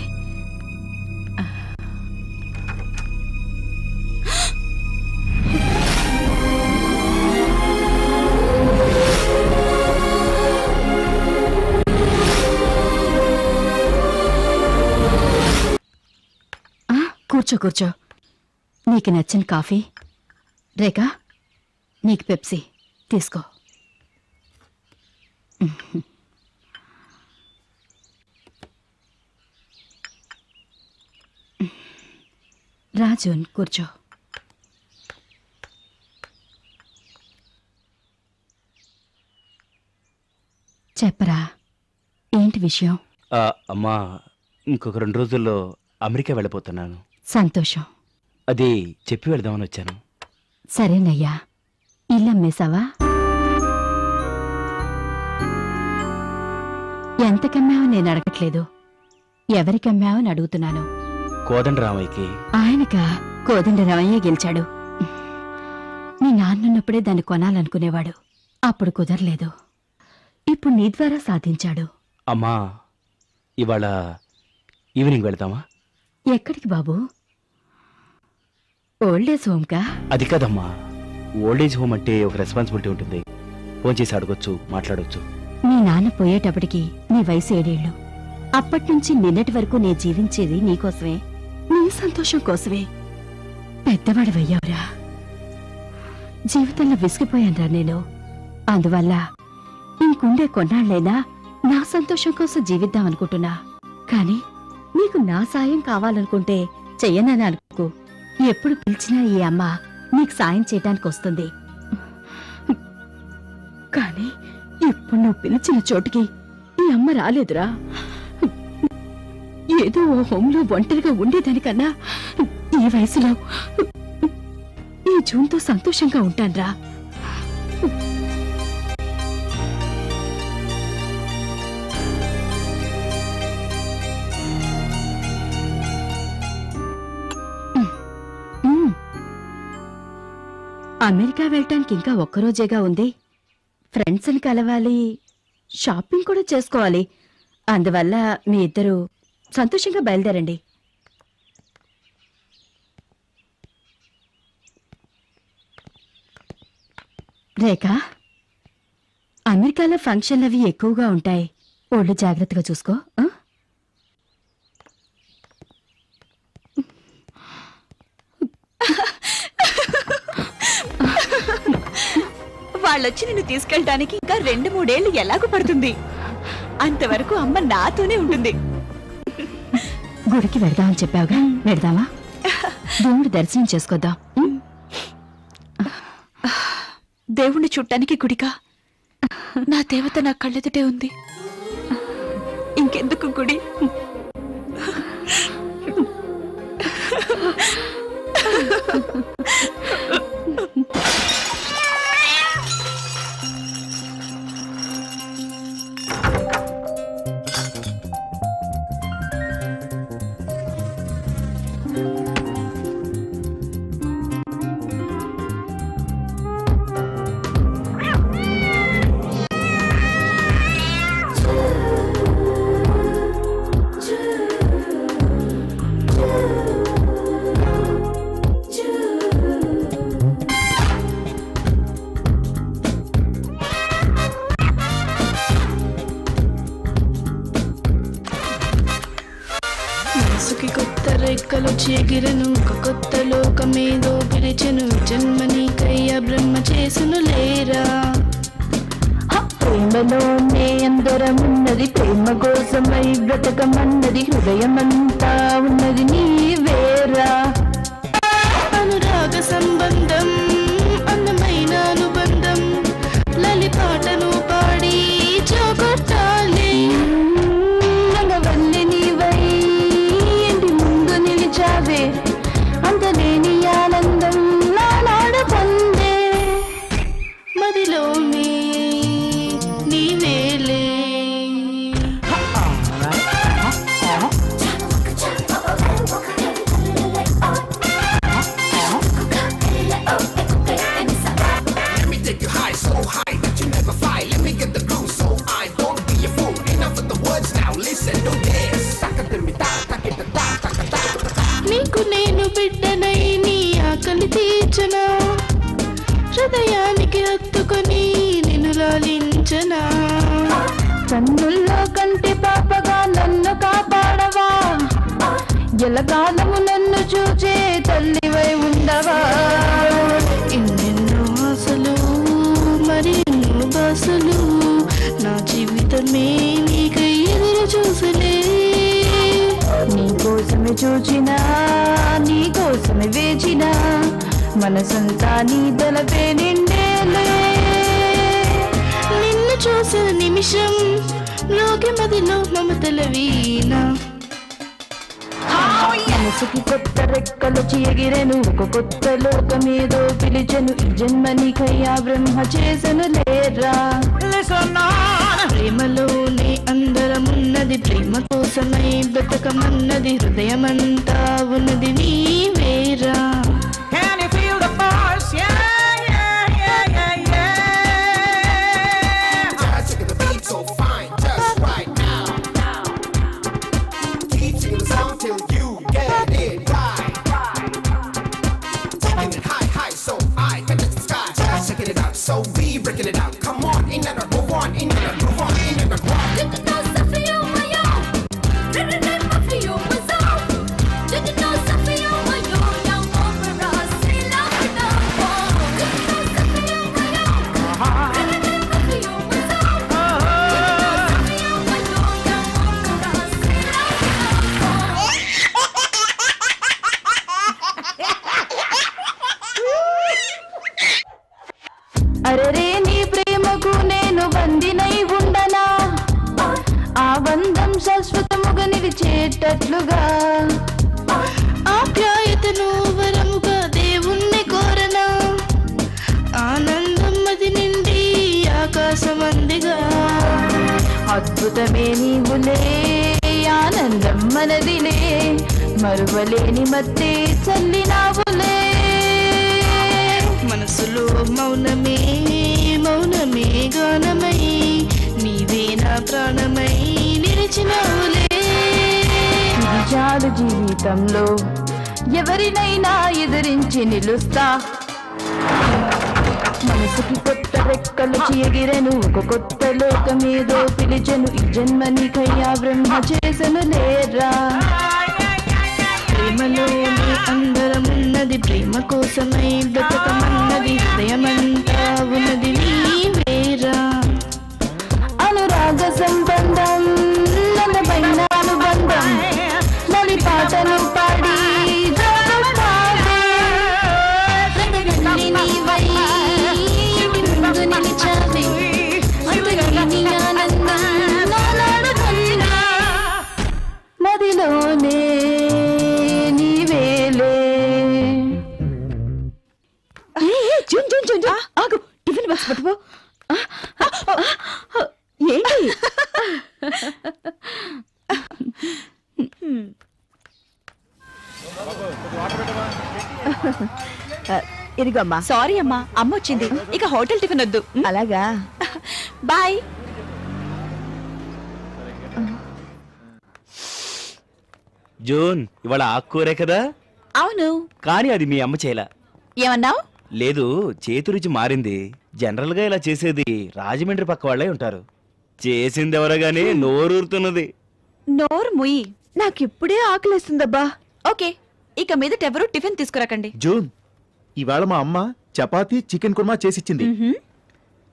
కూర్చో కూర్చో. నీకు నచ్చిన కాఫీ. రేఖా, నీకు పెప్సీ తీసుకో. రాజున్ కూర్చో. చెప్పరా, ఏంటి విషయం?
అమ్మా, ఇంకొక 2 రోజుల్లో అమెరికా వెళ్ళిపోతున్నాను.
సంతోషం.
అది చెప్పి వెళదామని వచ్చాను.
సరేనయ్యా. ఇల్లు అమ్మేశావా? ఎంతకమ్మావో నేను అడగట్లేదు, ఎవరికమ్మావని అడుగుతున్నాను.
కోదండరామయ్యకి.
ఆయనక కోదండరామయ్య గెలిచాడు. నీ నాన్నున్నప్పుడే దాన్ని కొనాలనుకునేవాడు, అప్పుడు కుదరలేదు. ఇప్పుడు నీ ద్వారా సాధించాడు.
అమ్మా, ఇవాళ ఈవినింగ్ వెళదామా?
ఎక్కడికి బాబు? ఓల్డేజ్ హోమ్కా?
అది కాదమ్మా, ఓల్డేజ్ హోమ్ అంటే ఒక రెస్పాన్సిబిలిటీ ఉంటుంది. ఫోన్ చేసి అడగొచ్చు, మాట్లాడొచ్చు.
నీ నాన్న పోయేటప్పటికి నీ వయసు 7 ఏళ్ళు. అప్పట్నుంచి నిన్నటి వరకు నేను జీవించేది నీకోసమే, నీ సంతోషం కోసమే. పెద్దవాడివయ్యావురా. జీవితంలో విసిగిపోయానురా నేను. అందువల్ల ఇంకుండే కొన్నాళ్లైనా నా సంతోషం కోసం జీవిద్దామనుకుంటున్నా. కాని నీకు నా సాయం కావాలనుకుంటే చెయ్యనని అనుకో. ఎప్పుడు పిలిచినా ఈ అమ్మ నీకు సాయం చేయడానికి వస్తుంది. కాని ఇప్పుడు నువ్వు పిలిచిన చోటుకి ఈ అమ్మ రాలేదురా. ఏదో ఓ హోంలో ఒంటరిగా ఉండేదానికన్నా ఈ వయసులో ఈ జూన్తో సంతోషంగా ఉంటాన్రా. అమెరికా వెళ్ళటానికి ఇంకా ఒక్కరోజేగా ఉంది. ఫ్రెండ్స్ని కలవాలి, షాపింగ్ కూడా చేసుకోవాలి. అందువల్ల మీ ఇద్దరు సంతోషంగా బయలుదేరండి. రేఖ, అమెరికాలో ఫంక్షన్లు అవి ఎక్కువగా ఉంటాయి. ఒళ్ళు జాగ్రత్తగా చూసుకో.
వాళ్ళొచ్చి నిన్ను తీసుకెళ్ళడానికి ఇంకా 2-3 ఏళ్ళు ఎలాగూ పడుతుంది. అంతవరకు అమ్మ నాతోనే ఉంటుంది.
గుడికి వెళ్దామని చెప్పావుగా, వెళ్దామా? దేవుడి దర్శనం చేసుకొద్దాం.
దేవుణ్ణి చూడటానికి గుడిగా? నా దేవత నా కళ్ళెదుటే ఉంది, ఇంకెందుకు గుడి?
చెగిరను ఒక కొత్త లోకమేదో పిలిచెను, జన్మనీకయ్య బ్రహ్మ చేసును లేరా.
ప్రేమలోనే అందరమున్నది, ప్రేమ కోసమై బ్రతకమన్నది, హృదయమంతా ఉన్నది నీవేరా.
అనురాగ సంబంధం అందమైన అనుబంధం, లలిపాటను పాడి చోకొట్టాలి.
రంగవల్లి నీవై ఇంటి ముందు నిలిచావే, అంతలేని ఆనందం నానాడు పొందే.
మదిలో నీవేలే. నీకు నేను బిడ్డనై నీ ఆకలి తీర్చనా, హృదయానికి హత్తుకొని నిన్ను లాలించనా.
కన్నుల్లో కంటి పాపగా నన్ను కాపాడవా, ఎలకాలము నన్ను చూచే తల్లివై ఉండవా.
ఎన్నెన్నో ఆశలు మరి ఎన్నో బాసలు, నా జీవితమే నీకై ఎదురు చూసలే.
నీకోసమే చూచినా, నీకోసమే వేచినా, మనసంతా నీ తలపే నిండేలే.
నిన్ను చూసిన నిమిషం లోకి మదిలో మమతల వీణ.
మనసుకి కొత్త రెక్కలు ఎగిరెను, ఒక కొత్త లోకమేదో పిలిచెను, ఈ జన్మ నీకయ్యా బ్రహ్మ చేసను లేరా.
ప్రేమలోనే అందరమున్నది, ప్రేమ కోసమై బ్రతకమన్నది, హృదయమంతా ఉన్నది నీవేరా.
So we breaking it out. Come on, in and move on, in and move on, in and move on.
Did you know Sophia Mayo? Did you know Sophia Mayo? Did you know Sophia Mayo? Now over
అరరే నీ ప్రేమకు నేను బందినై ఉండనా, ఆ బంధం శాశ్వతముగా నిలిచేటట్లుగా
ఆప్యాయతను వరముగా దేవుణ్ణి కోరనా, ఆనందం అది నిండి ఆకాశమందిగా.
అద్భుతమే నీవులే, ఆనందం మనదిలే, మరువలేని మత్తే చల్లినావులే.
మనసులో మౌనమే మౌనమే గానమై, నీవే నా ప్రాణమై నిలిచినవులే.
చాలు జీవితంలో ఎవరినైనా ఎదిరించి నిలుస్తా, మనసుకి కొత్త రెక్కలు ఎగిరెను, ఒక కొత్త లోకమేదో పిలిచెను, ఈ జన్మని కయ్యా బ్రహ్మ చేసను లేరా.
ప్రేమలోని అందరమున్నది, ప్రేమ కోసమై బ్రతకమన్నది, హృదయమంతా ఉన్నది నీవేరా.
అనురాగ సంబంధం నన్న పైన అనుబంధం, నలి పాటలు పాడి నీవై ముందు నిలిచావే, అంతగిని ఆనందం నానాడుతున్నా, మదిలోనే నీవేలే. జూన్ జూన్ జూన్ జూన్ ఆగు, టిఫిన్ బాక్స్ పట్టుకో. ఏంటి
ఇదిగో అమ్మా.
సారీ అమ్మా, అమ్మ వచ్చింది, ఇక హోటల్ టిఫిన్ వద్దు.
అలాగా?
బాయ్.
జూన్, ఇవాళ ఆకుకూరే కదా?
అవును.
కానీ అది మీ అమ్మ చేయలా.
ఏమన్నావు?
లేదు, చేతి రుచి మారింది. జనరల్ గా ఇలా చేసేది రాజమండ్రి పక్క వాళ్ళే ఉంటారు. చేసింది ఎవరగానే నోరూరుతున్నది.
నోరు ముయ్యి.
నాకిప్పుడే ఆకలిస్తుందబ్బా.
ఓకే, ఇక మీదట ఎవరు టిఫిన్ తీసుకురాకండి.
జూన్, ఇవాళ మా అమ్మ చపాతీ చికెన్ కుర్మా చేసిచ్చింది.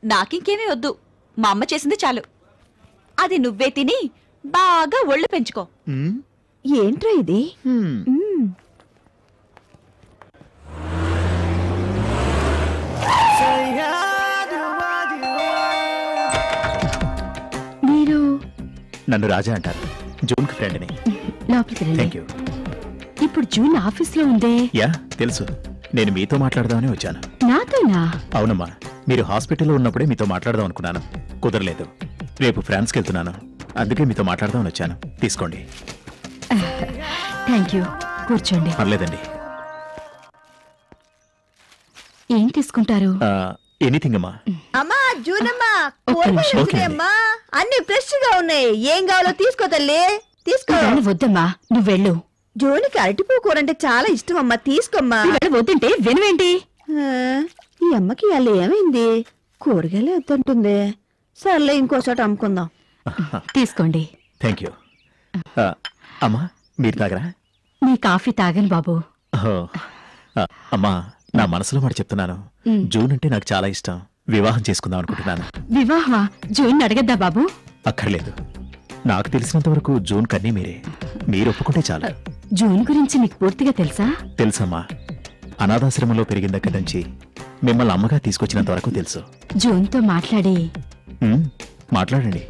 నాకింకేమీ వద్దు, మా అమ్మ చేసింది చాలు. అది నువ్వే తిని బాగా ఒళ్ళు పెంచుకో.
ఏంట్రా ఇది?
మీరు
నన్ను రాజా అంటారు. జూన్ కి ఫ్రెండ్ని.
లోపలికి రండి.
Thank you.
ఇప్పుడు జూన్ ఆఫీస్లో ఉందే.
యా తెలుసు, నేను మీతో మాట్లాడదామని వచ్చాను.
నాతోనా?
అవునమ్మా, మీరు హాస్పిటల్లో ఉన్నప్పుడే మీతో మాట్లాడదాం అనుకున్నాను, కుదరలేదు. రేపు ఫ్రాన్స్కి వెళ్తున్నాను, అందుకే మీతో మాట్లాడదామని వచ్చాను. తీసుకోండి.
Thank you. కూర్చోండి.
పర్లేదండి.
ఏం తీసుకుంటారు?
ఎనీథింగ్ అమ్మా.
అమ్మా జూనమ్మా,
ఒక్క నిమిషం.
ఓకే
అమ్మా, అన్ని ఫ్రెష్ గా ఉన్నాయి. ఏం కావాలో తీసుకో తల్లి, తీసుకో.
ఇవాళ వద్దమ్మా, నువ్వు వెళ్ళు.
జోనికి అరటిపూ కూర అంటే చాలా ఇష్టం అమ్మా, తీసుకోమ్మా.
ఇవాళ వద్దంటే వినవేంటి?
ఈ అమ్మకి ఇవాళ ఏమైంది? కూరగాయలు వద్దంటుంది. సర్లే, ఇంకో చోట అమ్ముకుందాం.
తీసుకోండి.
Thank you. అమ్మా, మీరు తాగరా?
నీ కాఫీ తాగను బాబు.
అమ్మా, నా మనసులో మాట చెప్తున్నాను. జూన్ అంటే నాకు చాలా ఇష్టం. వివాహం చేసుకుందాం అనుకుంటున్నాను.
వివాహమా? జూన్ అడగద్దా బాబు?
అక్కర్లేదు. నాకు తెలిసినంత వరకు జూన్ కన్నీ మీరే. మీరు ఒప్పుకుంటే చాలు.
జూన్ గురించి నీకు పూర్తిగా తెలుసా?
తెలుసమ్మా, అనాథాశ్రమంలో పెరిగిన దగ్గర నుంచి మిమ్మల్ని అమ్మగా తీసుకొచ్చినంత వరకు తెలుసు.
జూన్తో మాట్లాడి
మాట్లాడండి.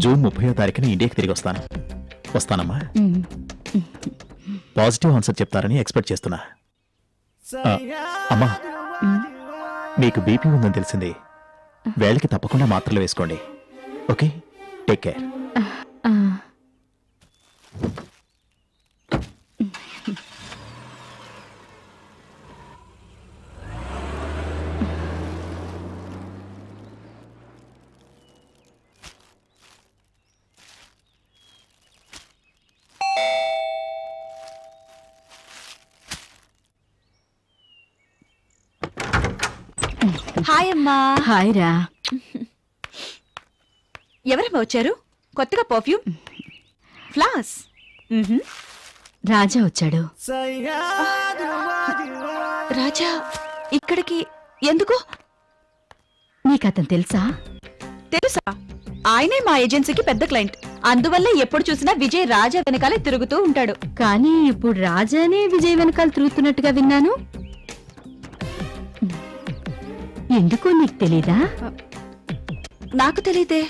జూన్ 30వ తారీఖున ఇండియాకి తిరిగి వస్తాను. వస్తానమ్మా. పాజిటివ్ ఆన్సర్ చెప్తారని ఎక్స్పెక్ట్ చేస్తున్నా. అమ్మా, మీకు బీపీ ఉందని తెలిసింది. వేళకి తప్పకుండా మాత్రలు వేసుకోండి. Okay, take care.
హాయ్ అమ్మా.
హాయ్ రా.
ఎవరమ్మా వచ్చారు? కొత్తగా పర్ఫ్యూమ్, ఫ్లాస్.
రాజా వచ్చాడు.
రాజా ఇక్కడికి ఎందుకు?
నీకతను తెలుసా?
తెలుసా, ఆయనే మా ఏజెన్సీకి పెద్ద క్లయింట్. అందువల్ల ఎప్పుడు చూసినా విజయ్ రాజా వెనకాలే తిరుగుతూ ఉంటాడు.
కానీ ఇప్పుడు రాజానే విజయ్ వెనకాల తిరుగుతున్నట్టుగా విన్నాను. ఎందుకో నీకు తెలీదా?
నాకు తెలీదే.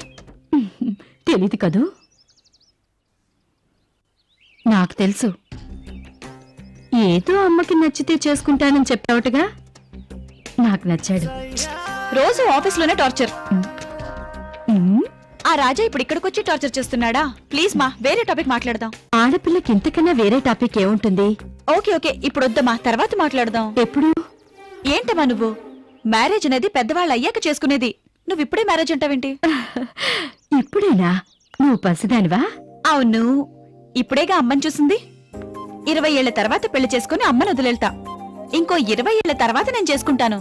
తెలీదు కదూ? నాకు తెలుసు. ఏదో అమ్మకి నచ్చితే చేసుకుంటానని చెప్పావుటగా, నాకు నచ్చాడు.
రోజు ఆఫీస్లోనే టార్చర్.
ఉమ్,
ఆ రాజా ఇప్పుడు ఇక్కడికొచ్చి టార్చర్ చేస్తున్నాడా? ప్లీజ్ మా, వేరే టాపిక్ మాట్లాడదాం.
ఆడపిల్లకి ఇంతకన్నా వేరే టాపిక్ ఏముంటుంది?
ఓకే ఓకే, ఇప్పుడు వద్దమ్మా, తర్వాత మాట్లాడదాం.
ఎప్పుడు?
ఏంటమ్మా నువ్వు? మ్యారేజ్ అనేది పెద్దవాళ్ళు అయ్యాక చేసుకునేది. నువ్వు ఇప్పుడే మ్యారేజ్ అంటావేంటి?
ఇప్పుడేనా? నువ్వు పసిదానివా?
అవును, ఇప్పుడేగా అమ్మని చూసింది. 20 ఏళ్ల తర్వాత పెళ్లి చేసుకుని అమ్మను వదిలేళ్తా. ఇంకో 20 ఏళ్ల తర్వాత నేను చేసుకుంటాను.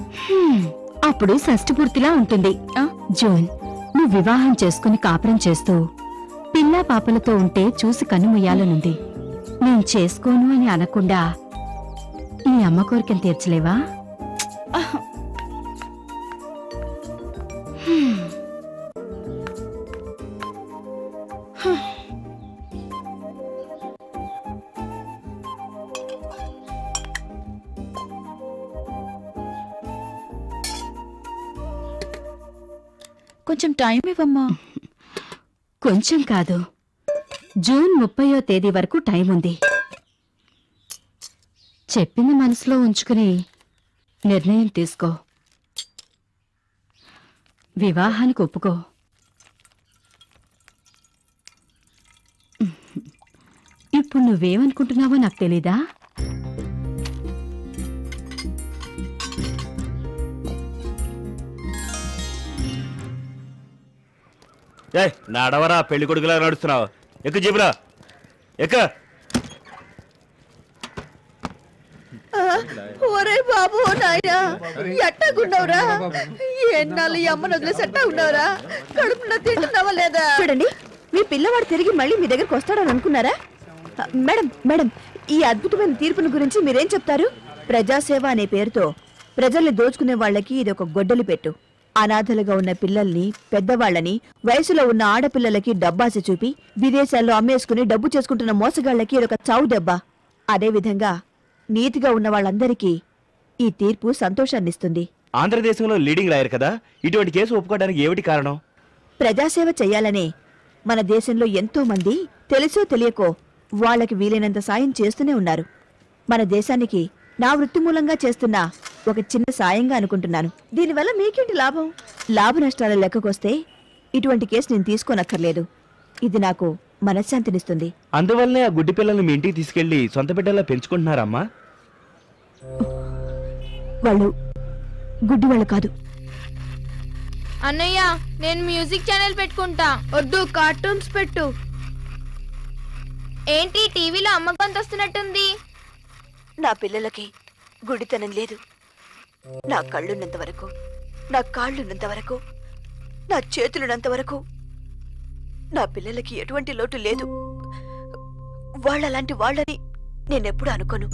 అప్పుడు షష్ఠి పూర్తిలా ఉంటుంది.
ఆ?
జోన్, నువ్వు వివాహం చేసుకుని కాపురం చేస్తూ పిల్లా పాపలతో ఉంటే చూసి కన్నుముయ్యాలనుంది. నేను చేసుకోను అని అనకుండా ఈ అమ్మ కోరికను తీర్చలేవా?
కొంచెం టైం ఇవ్వమ్మా.
కొంచెం కాదు, జూన్ 30వ తేదీ వరకు టైం ఉంది. చెప్పింది మనసులో ఉంచుకుని నిర్ణయం తీసుకో. వివాహానికి ఒప్పుకో. ఇప్పుడు నువ్వేమనుకుంటున్నావో నాకు తెలీదా?
నడవరా, పెళ్లి కొడుకులా నడుస్తున్నావు. ఎక్కు జీపురా, ఎక్క.
ఒరే బాబు నాయనా, ఎట్టాగున్నావురా? ఎన్నాళ్ళు ఈ అమ్మను వదిలేసి ఎట్టాగున్నావురా? కడుపులో తింటున్నావా లేదా? చూడండి, మీ పిల్లవాడు తిరిగి మళ్ళీ మీ దగ్గరకు వస్తాడని అనుకున్నారా? మేడం మేడం, ఈ అద్భుతమైన తీర్పును గురించి మీరేం చెప్తారు? ప్రజాసేవ అనే పేరుతో ప్రజల్ని దోచుకునే వాళ్ళకి ఇది ఒక గొడ్డలి పెట్టు. అనాథలుగా ఉన్న పిల్లల్ని, పెద్దవాళ్లని, వయసులో ఉన్న ఆడపిల్లలకి డబ్బాస చూపి విదేశాల్లో అమ్మేసుకుని డబ్బు చేసుకుంటున్న మోసగాళ్లకి ఇదొక చావు దెబ్బ. అదేవిధంగా నీతిగా ఉన్న వాళ్ళందరికీ ఈ తీర్పు సంతోషాన్నిస్తుంది.
ఆంధ్రదేశంలో లీడింగ్ లాయర్ కదా, ఇటువంటి కేసు ఒప్పుకోవడానికి ఏమిటి కారణం?
ప్రజాసేవ చెయ్యాలనే మన దేశంలో ఎంతో మంది తెలుసో తెలియకో వాళ్ళకి వీలైనంత సాయం చేస్తూనే ఉన్నారు. మన దేశానికి నా వృత్తి మూలంగా చేస్తున్న ఒక చిన్న సాయంగా అనుకుంటున్నాను. దీనివల్ల మీకేంటి లాభం? లాభ నష్టాల లెక్కకొస్తే ఇటువంటి కేసు నేను తీసుకోనక్కర్లేదు. ఇది నాకు మనశ్శాంతినిస్తుంది.
అందువల్లనే ఆ గుడ్డి పిల్లల్ని మీ ఇంటికి తీసుకెళ్లి సొంత బిడ్డల్లా పెంచుకుంటున్నారమ్మా?
వాళ్ళు గుడ్డి వాళ్ళు కాదు.
అన్నయ్య, నేను మ్యూజిక్ ఛానల్ పెట్టుకుంటా. వద్దు, కార్టూన్స్ పెట్టు. ఏంటి టీవీలో అమ్మ గొంతు వస్తున్నట్టుంది?
నా పిల్లలకి గుడితనం లేదు. నా కళ్ళున్నంత వరకు, నా కాళ్ళున్నంత వరకు, నా చేతులున్నంత వరకు నా పిల్లలకి ఎటువంటి లోటు లేదు. వాళ్ళలాంటి వాళ్ళని నేనెప్పుడు అనుకోను.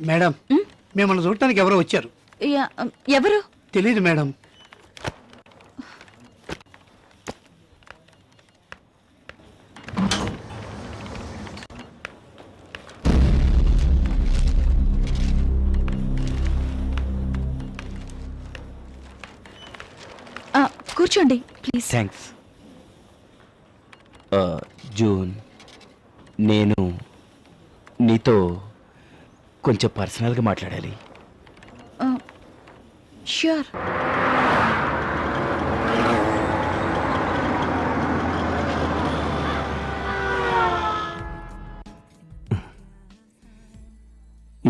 మేడం, మిమ్మల్ని చూడటానికి ఎవరో వచ్చారు.
ఎవరు?
తెలీదు మేడం.
కూర్చోండి ప్లీజ్.
థ్యాంక్స్. జూన్, నేను నీతో కొంచెం పర్సనల్గా మాట్లాడాలి.
ష్యూర్.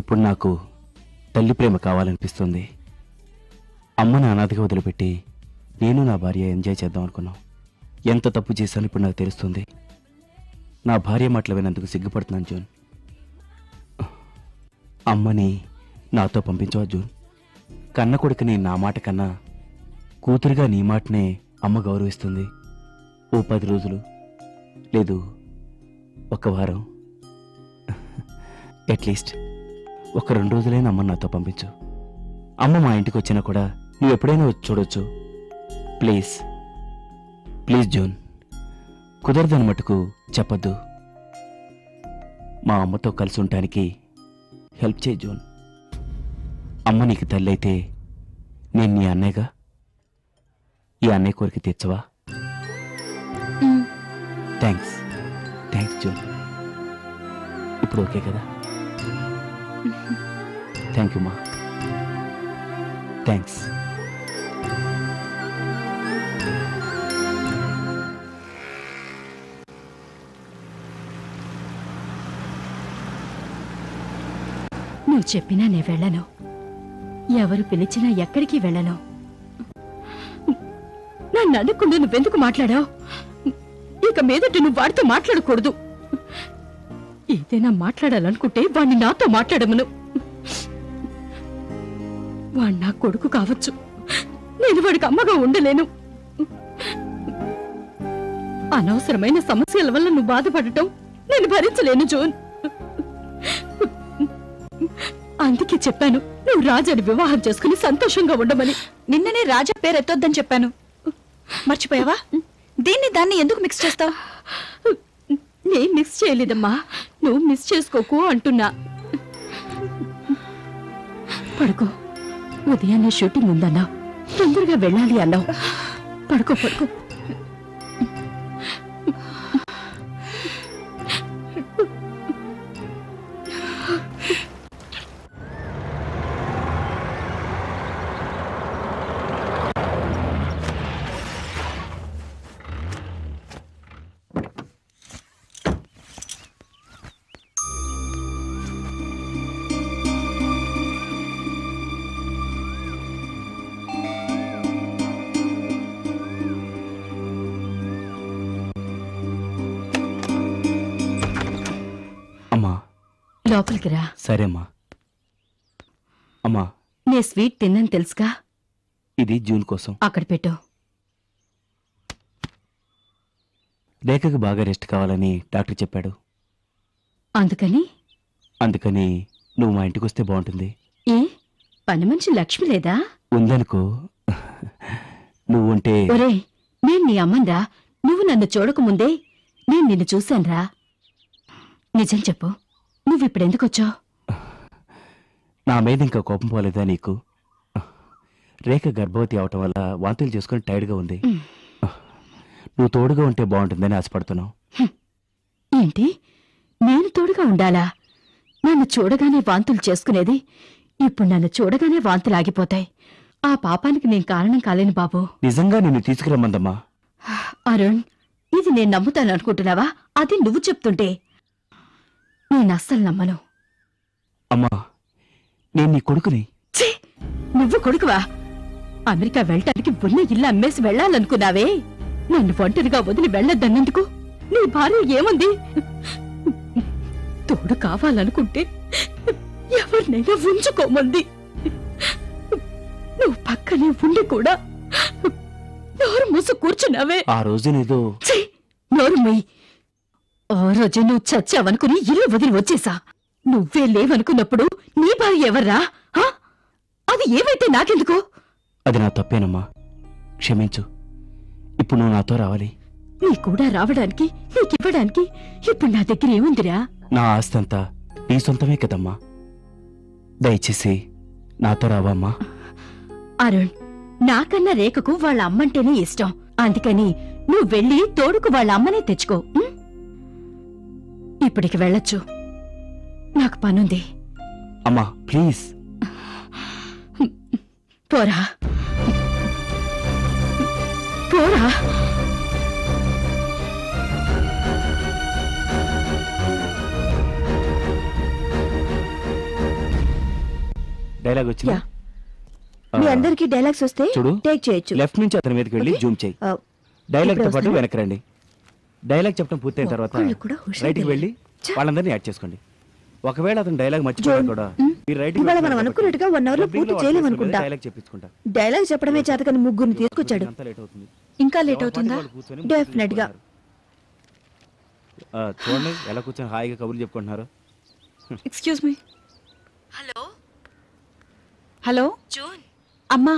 ఇప్పుడు నాకు తల్లి ప్రేమ కావాలనిపిస్తుంది. అమ్మని అనాథగా వదిలిపెట్టి నేను నా భార్య ఎంజాయ్ చేద్దాం అనుకున్నాం. ఎంత తప్పు చేశాను ఇప్పుడు నాకు తెలుస్తుంది. నా భార్య మాటలు వినందుకు సిగ్గుపడుతున్నాను జూన్. అమ్మని నాతో పంపించవా జూన్? కన్న కొడుకుని నా మాట కన్నా కూతురుగా నీ మాటనే అమ్మ గౌరవిస్తుంది. ఓ 10 రోజులు లేదు 1 వారం, అట్లీస్ట్ ఒక 2 రోజులైనా అమ్మ నాతో పంపించు. అమ్మ మా ఇంటికి వచ్చినా కూడా నువ్వు ఎప్పుడైనా వచ్చి చూడొచ్చు. ప్లీజ్ ప్లీజ్ జూన్, కుదరదని మటుకు చెప్పద్దు. మా అమ్మతో కలిసి ఉండటానికి హెల్ప్ చేయి జూన్. అమ్మ నీకు తల్లి అయితే నేను నీ అన్నయ్యగా. ఈ అన్నయ్య కోరిక తీర్చవా? Thanks June. ఇప్పుడు ఓకే కదా? థ్యాంక్ యూ మా. థ్యాంక్స్.
నువ్వు చెప్పినా నే వెళ్ళను, ఎవరు పిలిచినా ఎక్కడికి వెళ్ళను. నన్ను అడగకుండా నువ్వెందుకు మాట్లాడావు? ఇక మీదట నువ్వు వాడితో మాట్లాడకూడదు. ఏదైనా మాట్లాడాలనుకుంటే వాణ్ణి నాతో మాట్లాడమను. వాడు నా కొడుకు కావచ్చు, నేను వాడికి అమ్మగా ఉండలేను. అనవసరమైన సమస్యల వల్ల నువ్వు బాధపడటం నేను భరించలేను జోన్. అందుకే చెప్పాను నువ్వు రాజాని వివాహం చేసుకుని సంతోషంగా ఉండమని.
నిన్ననే రాజా పేరు ఎత్తొద్దని చెప్పాను, మర్చిపోయావా? దీన్ని దాన్ని ఎందుకు మిక్స్ చేస్తావు?
నేను మిక్స్ చేయలేదమ్మా, నువ్వు మిస్ చేసుకోకు అంటున్నా. పడుకో, ఉదయాన్నే షూటింగ్ ఉందన్నావు, తొందరగా వెళ్ళాలి అన్నావు. పడుకో పడుకో. లోపలికి రా.
సరేమ్మా. అమ్మా,
నే స్వీట్ తిన్నాను తెలుసుగా.
ఇది జూన్ కోసం.
అక్కడ పెట్టు.
రేఖకు బాగా రెస్ట్ కావాలని డాక్టర్ చెప్పాడు. అందుకని నువ్వు మా ఇంటికి వస్తే బాగుంటుంది.
ఏ పని మనిషి లక్ష్మి లేదా?
ఉందనుకో. నువ్వు ఉంటే.
ఒరే, నేను నీ అమ్మన్రా. నువ్వు నన్ను చూడకముందే నేను నిన్ను చూశాన్రా. నిజం చెప్పు, నువ్విప్పుడెందుకొచ్చావు?
నా మీద ఇంకా కోపం పోలేదా నీకు? రేఖ గర్భవతి అవటం వల్ల వాంతులు చేసుకుని టైర్డ్గా ఉంది. నువ్వు తోడుగా ఉంటే బాగుంటుందని ఆశపడుతున్నావు.
ఏంటి, నేను తోడుగా ఉండాలా? నన్ను చూడగానే వాంతులు చేసుకునేది ఇప్పుడు నన్ను చూడగానే వాంతులు ఆగిపోతాయి. ఆ పాపానికి నేను కారణం కాలేను బాబు.
నిజంగా నిన్ను తీసుకురమ్మందమ్మా.
అరుణ్, ఇది నేను నమ్ముతాననుకుంటున్నావా? అది నువ్వు చెప్తుంటే నేను అస్సలు నమ్మను.
అమ్మా, నేను నీ కొడుకుని.
నువ్వు కొడుకువా? అమెరికా వెళ్ళటానికి ఉన్న ఇల్లు అమ్మేసి వెళ్ళాలనుకున్నావే? నన్ను ఒంటరిగా వదిలి వెళ్ళొద్దన్నందుకు నీ భార్య ఏముంది? తోడు కావాలనుకుంటే ఎవరినైనా ఉంచుకోమంది. నువ్వు పక్కనే ఉండి కూడా నోరు మూసు కూర్చున్నావే.
ఆ రోజునేదో.
నోరు మొయ్. ఆ రోజు నువ్వు చచ్చావనుకుని ఇల్లు వదిలి వచ్చేసా. నువ్వే లేవనుకున్నప్పుడు నీ భార్య ఎవర్రా? అది ఏమైతే నాకెందుకు?
అది నా తప్పేనమ్మా, క్షమించు. ఇప్పుడు నువ్వు నాతో రావాలి.
నీ కూడా రావడానికి, నీకివ్వడానికి ఇప్పుడు నా దగ్గర ఏముందిరా?
నా ఆస్తంతా నీ సొంతమే కదమ్మా. దయచేసి నాతో రావమ్మా.
అరుణ్, నాకన్నా రేఖకు వాళ్ళ అమ్మంటేనే ఇష్టం. అందుకని నువ్వు వెళ్ళి తోడుకు వాళ్ళ అమ్మనే తెచ్చుకో. ఇప్పటికి వెళ్ళొచ్చు, నాకు పనుంది.
అమ్మా ప్లీజ్.
పోరా పోరా.
డైలాగ్ వచ్చిందా?
మీ అందరికి డైలాగ్స్ వస్తే
చూడు,
టేక్ చేయొచ్చు.
లెఫ్ట్ నుంచి అతని మీదకి వెళ్ళి జూమ్ చేయి. డైలాగ్ తో పాటు వెనక్కి రండి. డైలాగ్ చెప్పడం పూర్తయిన తర్వాత రైట్కి వెళ్ళి వాళ్ళందరినీ యాడ్ చేసుకోండి. ఒకవేళ అతను డైలాగ్ మర్చిపోయినా కూడా
ఇవాళ మనం అనుకున్నట్టుగా 1 అవర్ లో పూర్తి చేయలేమనుకుంటా. డైలాగ్ చెప్పడమే చేతకని ముగ్గురిని తీసుకొచ్చాడు.
ఇంకా లేట్ అవుతుందా?
డెఫినెట్ గా.
చూడండి ఎలా కూర్చొని హాయిగా కబుర్లు చెప్పుకుంటున్నారు.
Excuse me.
Hello
hello
June.
అమ్మా,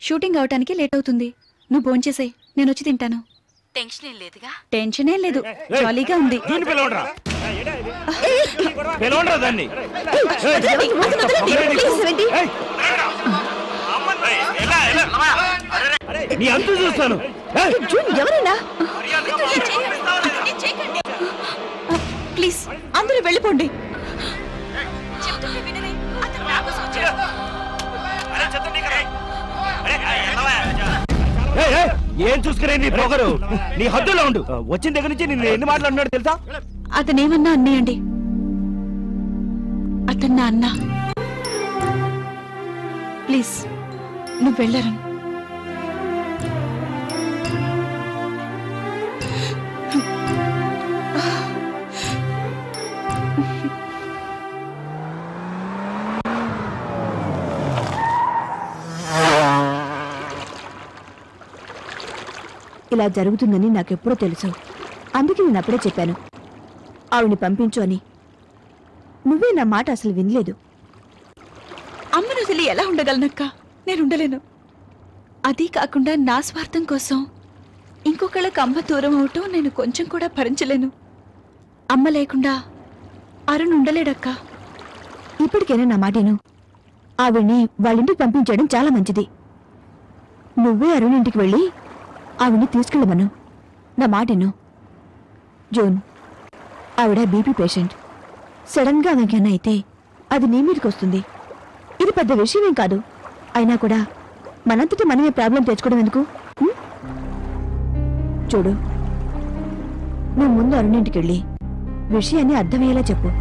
షూటింగ్ అవటానికి లేట్ అవుతుంది. నువ్వు భోంచేసేయ్, నేను వచ్చి తింటాను.
టెన్షన్ ఏం లేదుగా?
టెన్షన్ ఏం లేదు, జాలీగా ఉంది.
చూస్తాను
ఎవరైనా
ప్లీజ్ అందరూ వెళ్ళిపోండి.
ఏం చూసుకునే నీ పొగరు, నీ హద్దులో ఉండు. వచ్చిన దగ్గర నుంచి నిన్ను ఎన్ని మాట్లాడుతున్నాడు తెలుసా?
అతనేమన్నా అన్నయ్యండి, అతను నా అన్న. ప్లీజ్ నువ్వు వెళ్ళరు.
ఇలా జరుగుతుందని నాకెప్పుడో తెలుసు. అందుకే నేను అప్పుడే చెప్పాను ఆవిడ్ని పంపించు అని. నువ్వే నా మాట అసలు వినలేదు.
అమ్మను వదిలి ఎలా ఉండగలనక్క? నేను ఉండలేను. అది కాకుండా నా స్వార్థం కోసం ఇంకొకళ్ళకి అమ్మ దూరం అవటం నేను కొంచెం కూడా భరించలేను. అమ్మ లేకుండా అరుణ్ ఉండలేడక్క.
ఇప్పటికైనా నా మాటేను. ఆవిడ్ని వాళ్ళింటికి పంపించడం చాలా మంచిది. నువ్వే అరుణ్ ఇంటికి వెళ్ళి ఆవిడ్ని తీసుకెళ్ళమను. నా మాటేను. జూన్, ఆవిడ బీపీ పేషెంట్. సడన్ గా ఆమెకన్నా అయితే అది నీ మీదకి వస్తుంది. ఇది పెద్ద విషయమేం కాదు. అయినా కూడా మనంతటి మనమే ప్రాబ్లం తెచ్చుకోవడం ఎందుకు? చూడు, నువ్వు ముందు అరుణింటికి వెళ్ళి విషయాన్ని అర్థమయ్యేలా చెప్పు.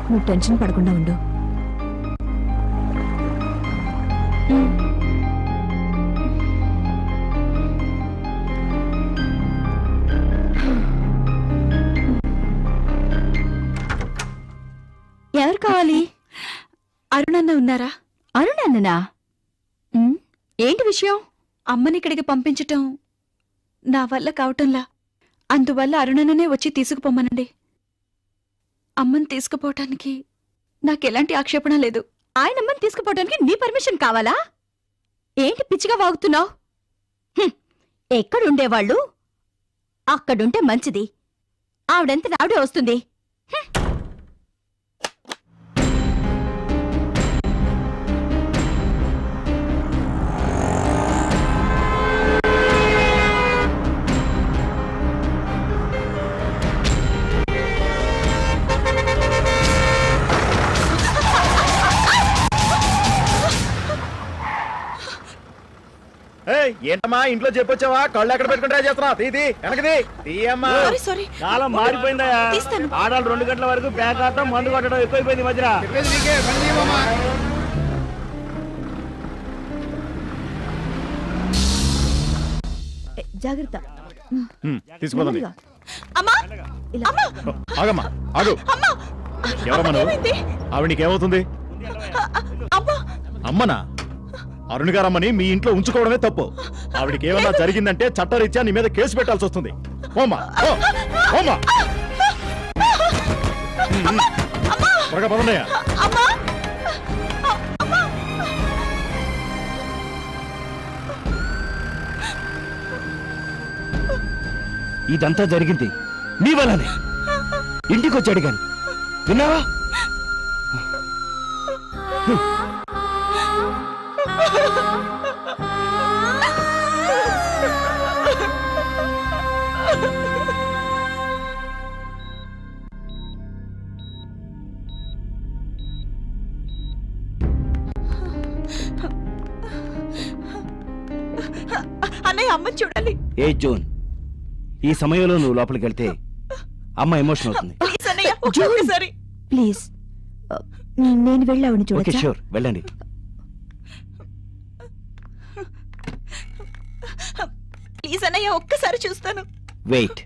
నువ్వు టెన్షన్ పడకుండా ఉండు.
ఎవరు కావాలి? అరుణన్న ఉన్నారా?
అరుణన్ననా? ఏంటి విషయం?
అమ్మని ఇక్కడికి పంపించటం నా వల్ల కావటంలా. అందువల్ల అరుణన్ననే వచ్చి తీసుకుపోమ్మనండి. అమ్మని తీసుకుపోవటానికి నాకెలాంటి ఆక్షేపణ లేదు.
ఆయనమ్మని తీసుకుపోవడానికి నీ పర్మిషన్ కావాలా? ఏంటి పిచ్చిగా వాగుతున్నావు? ఎక్కడుండేవాళ్ళు అక్కడుంటే మంచిది. ఆవిడంత ఆవిడే వస్తుంది.
ఏంటమ్మా ఇంట్లో చెప్పొచ్చావా? కళ్ళు ఎక్కడ పెట్టుకుని ట్రై చేస్తున్నా? తీది వెనకది తీయమ్మా.
కాలం మారిపోయిందా? ఆడాలు 2 గంటల వరకు బ్యాగ్ ఆడటం, మందు కొట్టడం ఎక్కువైపోయింది మధ్య.
జాగ్రత్త.
తీసుకోదండి.
అమ్మా,
ఆగమ్మా, ఆగు. ఎవరమ్మా? ఆవిడకి ఏమవుతుంది? అమ్మనా? అరుణ్ గారమ్మని మీ ఇంట్లో ఉంచుకోవడమే తప్పు. ఆవిడికి ఏమన్నా జరిగిందంటే చట్టరీత్యా నీ మీద కేసు పెట్టాల్సి వస్తుంది. త్వరగా పదండియా.
ఇదంతా జరిగింది నీ వల్లనే. ఇంటికి వచ్చి అడిగాను, విన్నావా?
అన్నయ్య, అమ్మని చూడాలి.
ఏ జూన్, ఈ సమయంలో నువ్వు లోపలికి వెళ్తే అమ్మ ఎమోషన్ అవుతుంది.
ప్లీజ్ అన్నయ్య, ఒక్కసారి
ప్లీజ్. నేను వెళ్ళి ఆవిడని
ఓకే,
చూడొచ్చా?
షూర్, వెళ్ళండి.
ప్లీజ్ అన్నయ్య, ఒక్కసారి చూస్తాను.
వెయిట్.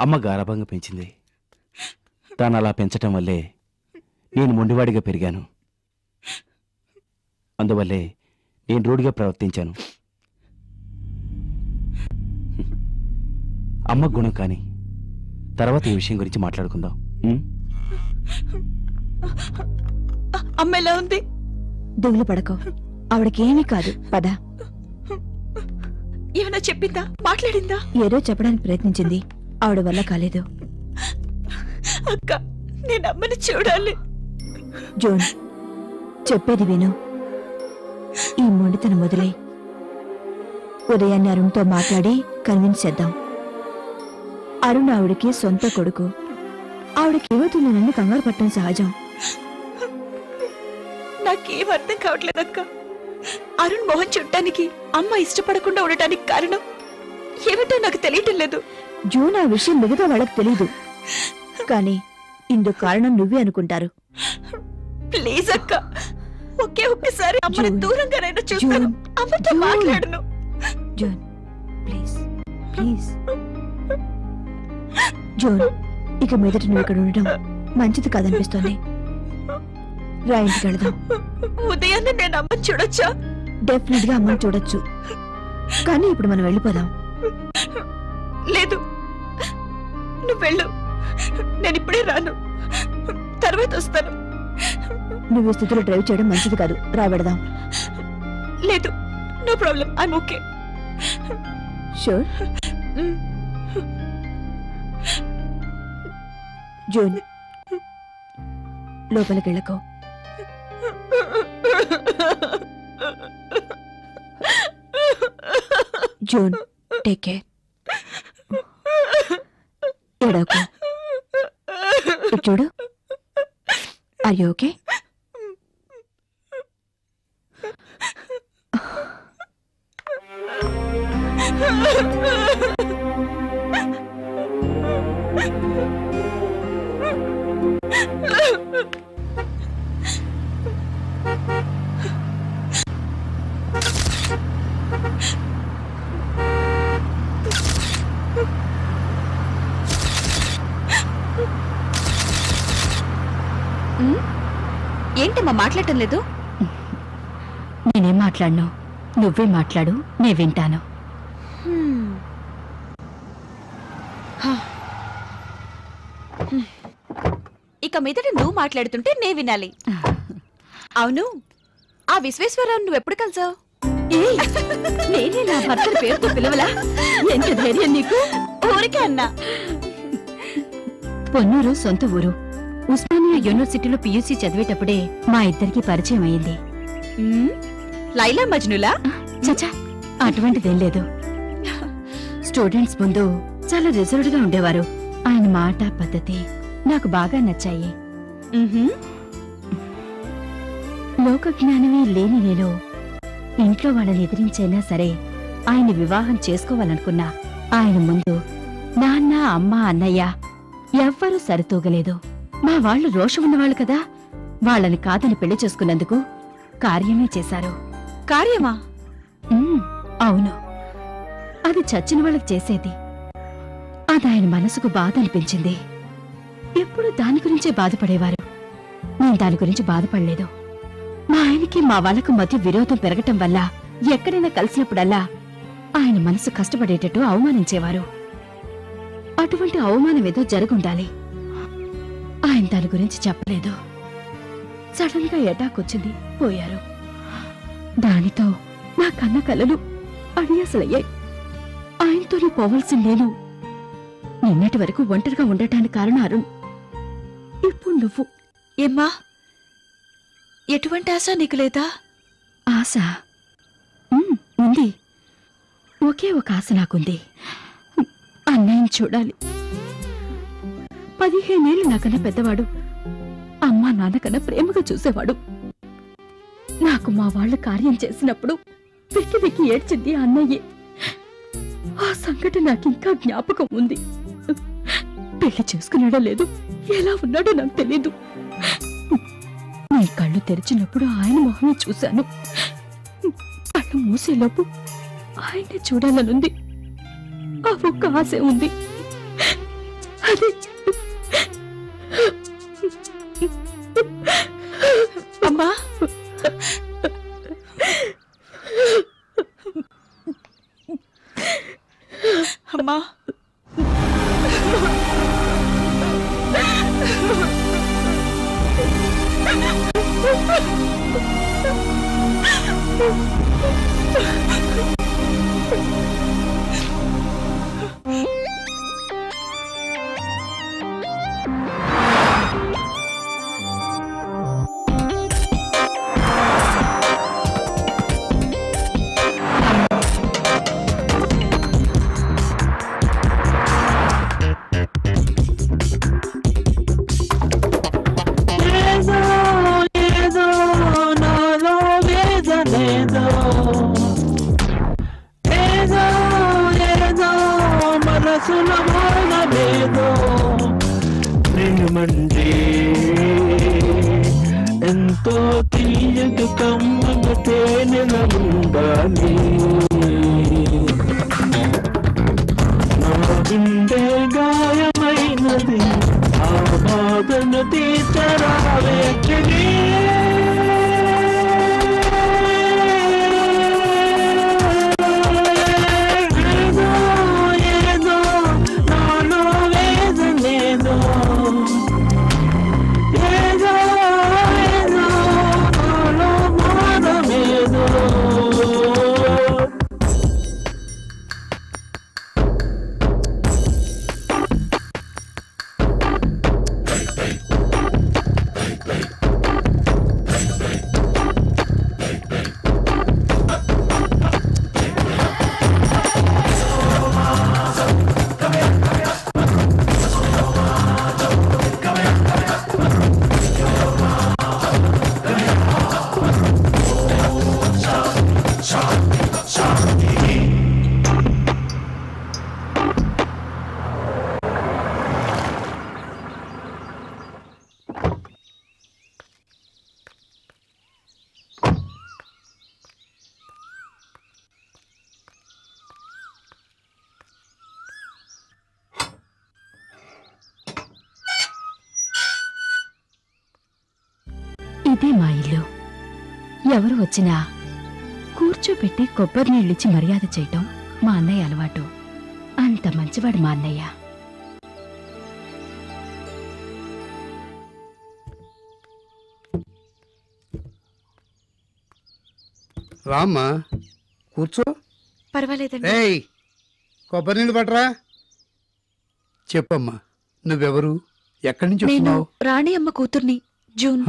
అమ్మ గారాభంగా పెంచింది. తాను అలా పెంచటం వల్లే నేను మొండివాడిగా పెరిగాను. అందువల్లే నేను రూఢిగా ప్రవర్తించాను. అమ్మ గుణం కాని తర్వాత ఈ విషయం గురించి మాట్లాడుకుందాం.
అమ్మ ఎలా ఉంది?
దిగులు పడకో, ఆవిడకేమీ కాదు. పద.
ఏమైనా చెప్పిందా? మాట్లాడిందా?
ఏదో చెప్పడానికి ప్రయత్నించింది, ఆవిడ వల్ల కాలేదు.
అక్క, నేను అమ్మని చూడాలి.
జోన్, చెప్పేది విను. ఈ మొండితనం వదిలే. ఉదయాన్నే అరుణ్తో మాట్లాడి కన్విన్స్ చేద్దాం. అరుణ్ ఆవిడకి సొంత కొడుకు. ఆవిడకేమవుతుందనని కంగారు పట్టడం సహజం.
నాకేం అర్థం కావట్లేదక్క. అరుణ్ మోహన్ చుట్టానికి అమ్మ ఇష్టపడకుండా ఉండటానికి కారణం ఏమిటో నాకు తెలియటం లేదు.
జూన్, ఆ విషయం మిగతా వాళ్ళకి తెలీదు, కానీ ఇందుకు కారణం నువ్వే అనుకుంటారు.
ప్లీజ్ అక్క, ఒక్కసారి అమ్మని దూరంగానైనా చూస్తాను. అమ్మతో మాట్లాడను.
Zone, please please. జోన్, ఇక మీదట నువ్వు ఇక్కడ ఉండడం మంచిది కాదనిపిస్తోంది. రా, ఇంటికి వెళదాం.
ఉదయాన్నే నేను అమ్మని చూడొచ్చా?
డెఫినెట్ గా అమ్మని చూడొచ్చు, కానీ ఇప్పుడు మనం వెళ్ళిపోదాం.
లేదు, నువ్వు వెళ్ళు. నేను ఇప్పుడే రాను, తర్వాత వస్తాను.
నువ్వు ఈ స్థితిలో డ్రైవ్ చేయడం మంచిది కాదు. రా, వెళదాం.
లేదు, no problem, I'm okay.
Sure. June, లోపలికి వెళ్ళకో. June, take care. ఏడవకు. ఇటు చూడు. Are you okay?
ఏంటమ్మా మాట్లాడటం లేదు?
నేనేం మాట్లాడను, నువ్వే మాట్లాడు, నే వింటాను.
ఇక మీదట నువ్వు మాట్లాడుతుంటే నే వినాలి. అవును, ఆ విశ్వేశ్వరరావు నువ్వెప్పుడు కలిసావు?
నేనే నా భర్త పేరుతో పిలవలా? ఎంత ధైర్యం నీకు?
ఊరికే అన్నా.
పొన్నూరు సొంత ఊరు. ఉస్మానియా యూనివర్సిటీలో పియూసీ చదివేటప్పుడే మా ఇద్దరికి పరిచయం అయింది.
లైలా మజ్నులా?
చచా, అటువంటిదేం లేదు. స్టూడెంట్స్ ముందు చాలా రిజర్వ్డ్ గా ఉండేవారు. ఆయన మాట పద్ధతి నాకు బాగా నచ్చాయి. లోక జ్ఞానమే లేని నేను ఇంట్లో వాళ్ళని ఎదిరించైనా సరే ఆయన వివాహం చేసుకోవాలనుకున్నా ఆయన ముందు నాన్న, అమ్మ, అన్నయ్య ఎవ్వరూ సరితూగలేదు. మా వాళ్ళు రోషం ఉన్నవాళ్ళు కదా, వాళ్ళని కాదని పెళ్లి చేసుకున్నందుకు కార్యమే చేశారు.
కార్యమా?
అవును, అది చచ్చిన వాళ్ళకి చేసేది. అది ఆయన మనసుకు బాధ అనిపించింది. ఎప్పుడు దాని గురించే బాధపడేవారు. నేను దాని గురించి బాధపడలేదు. మా ఆయనకి మా వాళ్ళకు మధ్య విరోధం పెరగటం వల్ల ఎక్కడైనా కలిసినప్పుడల్లా ఆయన మనసు కష్టపడేటట్టు అవమానించేవారు. అటువంటి అవమానం ఏదో జరుగుండాలి. ఆయన దాని గురించి చెప్పలేదు. సడన్ గా అటాక్ వచ్చింది, పోయారు. దానితో నా కన్న కలలు అడియాసలయ్యాయి. ఆయనతోనే పోవలసింది నేను. నిన్నటి వరకు ఒంటరిగా ఉండటానికి కారణం అరుణ్. ఇప్పుడు నువ్వు.
ఏమ్మా, ఎటువంటి ఆశ నీకు లేదా?
ఆశ ఉంది. ఒకే ఒక ఆశ నాకుంది. అన్నయ్యని చూడాలి. 15 ఏళ్ళు నాకన్నా పెద్దవాడు. అమ్మా నాన్నకన్నా ప్రేమగా చూసేవాడు. నాకు మా వాళ్ళు కార్యం చేసినప్పుడు వెక్కి వెక్కి ఏడ్చింది అన్నయ్యే. ఆ సంఘటన నాకింకా జ్ఞాపకం ఉంది. పెళ్లి చేసుకున్నాడో లేదు, ఎలా ఉన్నాడో నాకు తెలీదు. నీ కళ్ళు తెరిచినప్పుడు ఆయన మొహమే చూశాను. కళ్ళు మూసేలోపు ఆయన్ని చూడాలనుంది. ఆ ఒక్క ఆశ ఉంది.
అమ్మా అమ్మా
ఎంతో తీయదు కమ్మగా తేనెల ఉండాలి నా గుండె గాయమైనది ఆ బాధను తీర్చరావే
ఇదే మా ఇల్లు. ఎవరు వచ్చినా కూర్చోపెట్టి కొబ్బరి నీళ్ళిచ్చి మర్యాద చేయటం మా అన్నయ్య అలవాటు. అంత మంచివాడు మా అన్నయ్య.
రామ్మా కూర్చో.
పర్వాలేదండి.
ఏయ్ కొబ్బరి నీళ్ళు పట్టరా. చెప్పమ్మా, నువ్వెవరు, ఎక్కడి నుంచి
నేను
వస్తున్నావు?
రాణి అమ్మ కూతుర్ని, జూన్.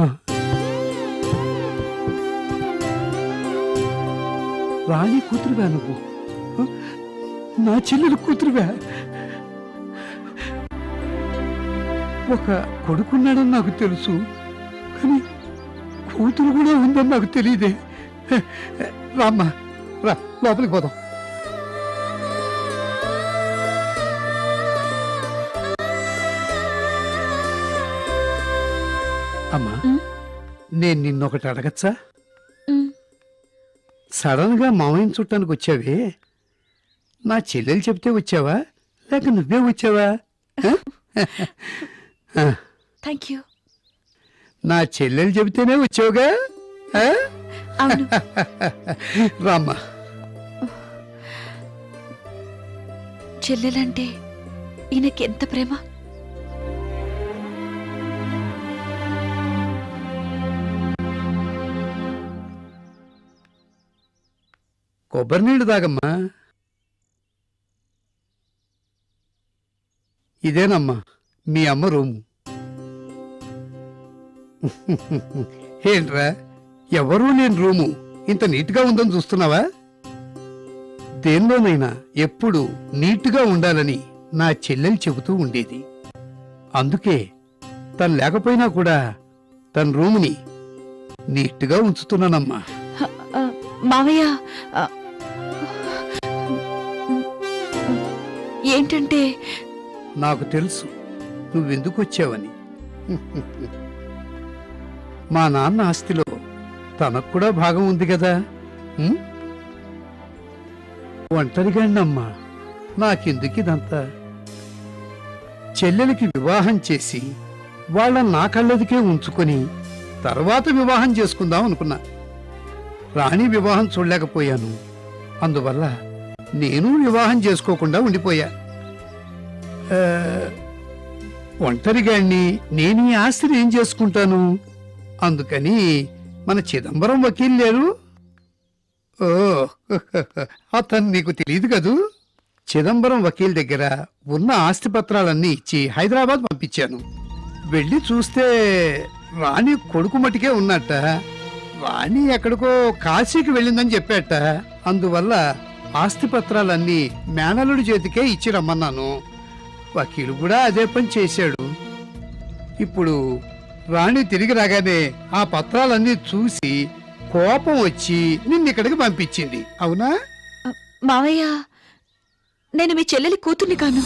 రాణి కూతురువా నువ్వు? నా చెల్లెలు కూతురువా? ఒక కొడుకున్నాడని నాకు తెలుసు, కానీ కూతురు కూడా ఉందని నాకు తెలియదే. రామ్మా రా, లోపలికి పోదాం. అమ్మా, నేను నిన్నొకటి అడగచ్చా? సడన్ గా మామయ్యని చుట్టానికి వచ్చావే, నా చెల్లెలు చెప్తే వచ్చావా లేక నువ్వే వచ్చావా?
Thank you.
నా చెల్లెలు చెబితేనే వచ్చావుగా?
అవును.
రామ్మా.
చెల్లెలంటే ఈయనకెంత ప్రేమ.
కొబ్బరి నీళ్ళు తాగమ్మా. ఇదేనమ్మా మీ అమ్మ రూము. ఏంట్రా, ఎవరూ లేని రూము ఇంత నీట్గా ఉందని చూస్తున్నావా? దేనిలోనైనా ఎప్పుడు నీట్గా ఉండాలని నా చెల్లెలు చెబుతూ ఉండేది. అందుకే తను లేకపోయినా కూడా తన రూముని నీట్గా ఉంచుతున్నానమ్మా.
మావయ్య, ఏంటంటే
నాకు తెలుసు నువ్వెందుకు వచ్చావని. మా నాన్న ఆస్తిలో తనకు కూడా భాగం ఉంది కదా. ఒంటరిగానమ్మా, నాకెందుకు ఇదంతా? చెల్లెలికి వివాహం చేసి వాళ్ళ నా కళ్ళదికే ఉంచుకొని తర్వాత వివాహం చేసుకుందాం అనుకున్నా. రాణి వివాహం చూడలేకపోయాను. అందువల్ల నేను వివాహం చేసుకోకుండా ఉండిపోయా. ఒంటరిగాన్ని నేను ఈ ఆస్తిని ఏం చేసుకుంటాను? అందుకని మన చిదంబరం వకీల్ లేరు? ఓ అతను నీకు తెలియదు కదూ. చిదంబరం వకీల్ దగ్గర ఉన్న ఆస్తి పత్రాలన్నీ ఇచ్చి హైదరాబాద్ పంపించాను. వెళ్ళి చూస్తే రాణి కొడుకు మటుకే ఉన్నట్ట. రాణి ఎక్కడికో కాశీకి వెళ్ళిందని చెప్పాట. అందువల్ల ఆస్తి పత్రాలన్నీ మేనలుడి చేతికే ఇచ్చి రమ్మన్నాను. వకీలు కూడా అదే పని చేశాడు. ఇప్పుడు రాణి తిరిగి రాగానే ఆ పత్రాలన్నీ చూసి కోపం వచ్చి నిన్నిక్కడికి పంపించింది. అవునా?
మావయ్య, నేను మీ చెల్లెలి కూతుర్ని కాను.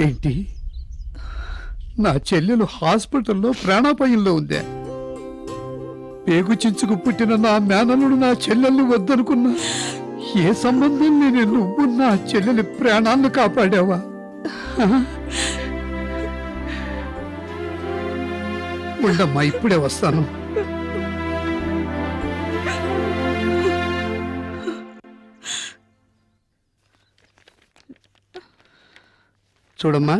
ఏంటి, నా చెల్లెలు హాస్పిటల్లో ప్రాణాపాయంలో ఉందే? పేగు చించుకు పుట్టిన నా మేనలుడు నా చెల్లెల్ని వద్దనుకున్నా. ఏ సంబంధం లేని నువ్వు నా చెల్లెలి ప్రాణాలను కాపాడావా? ఉండమ్మా, ఇప్పుడే వస్తాను. చూడమ్మా,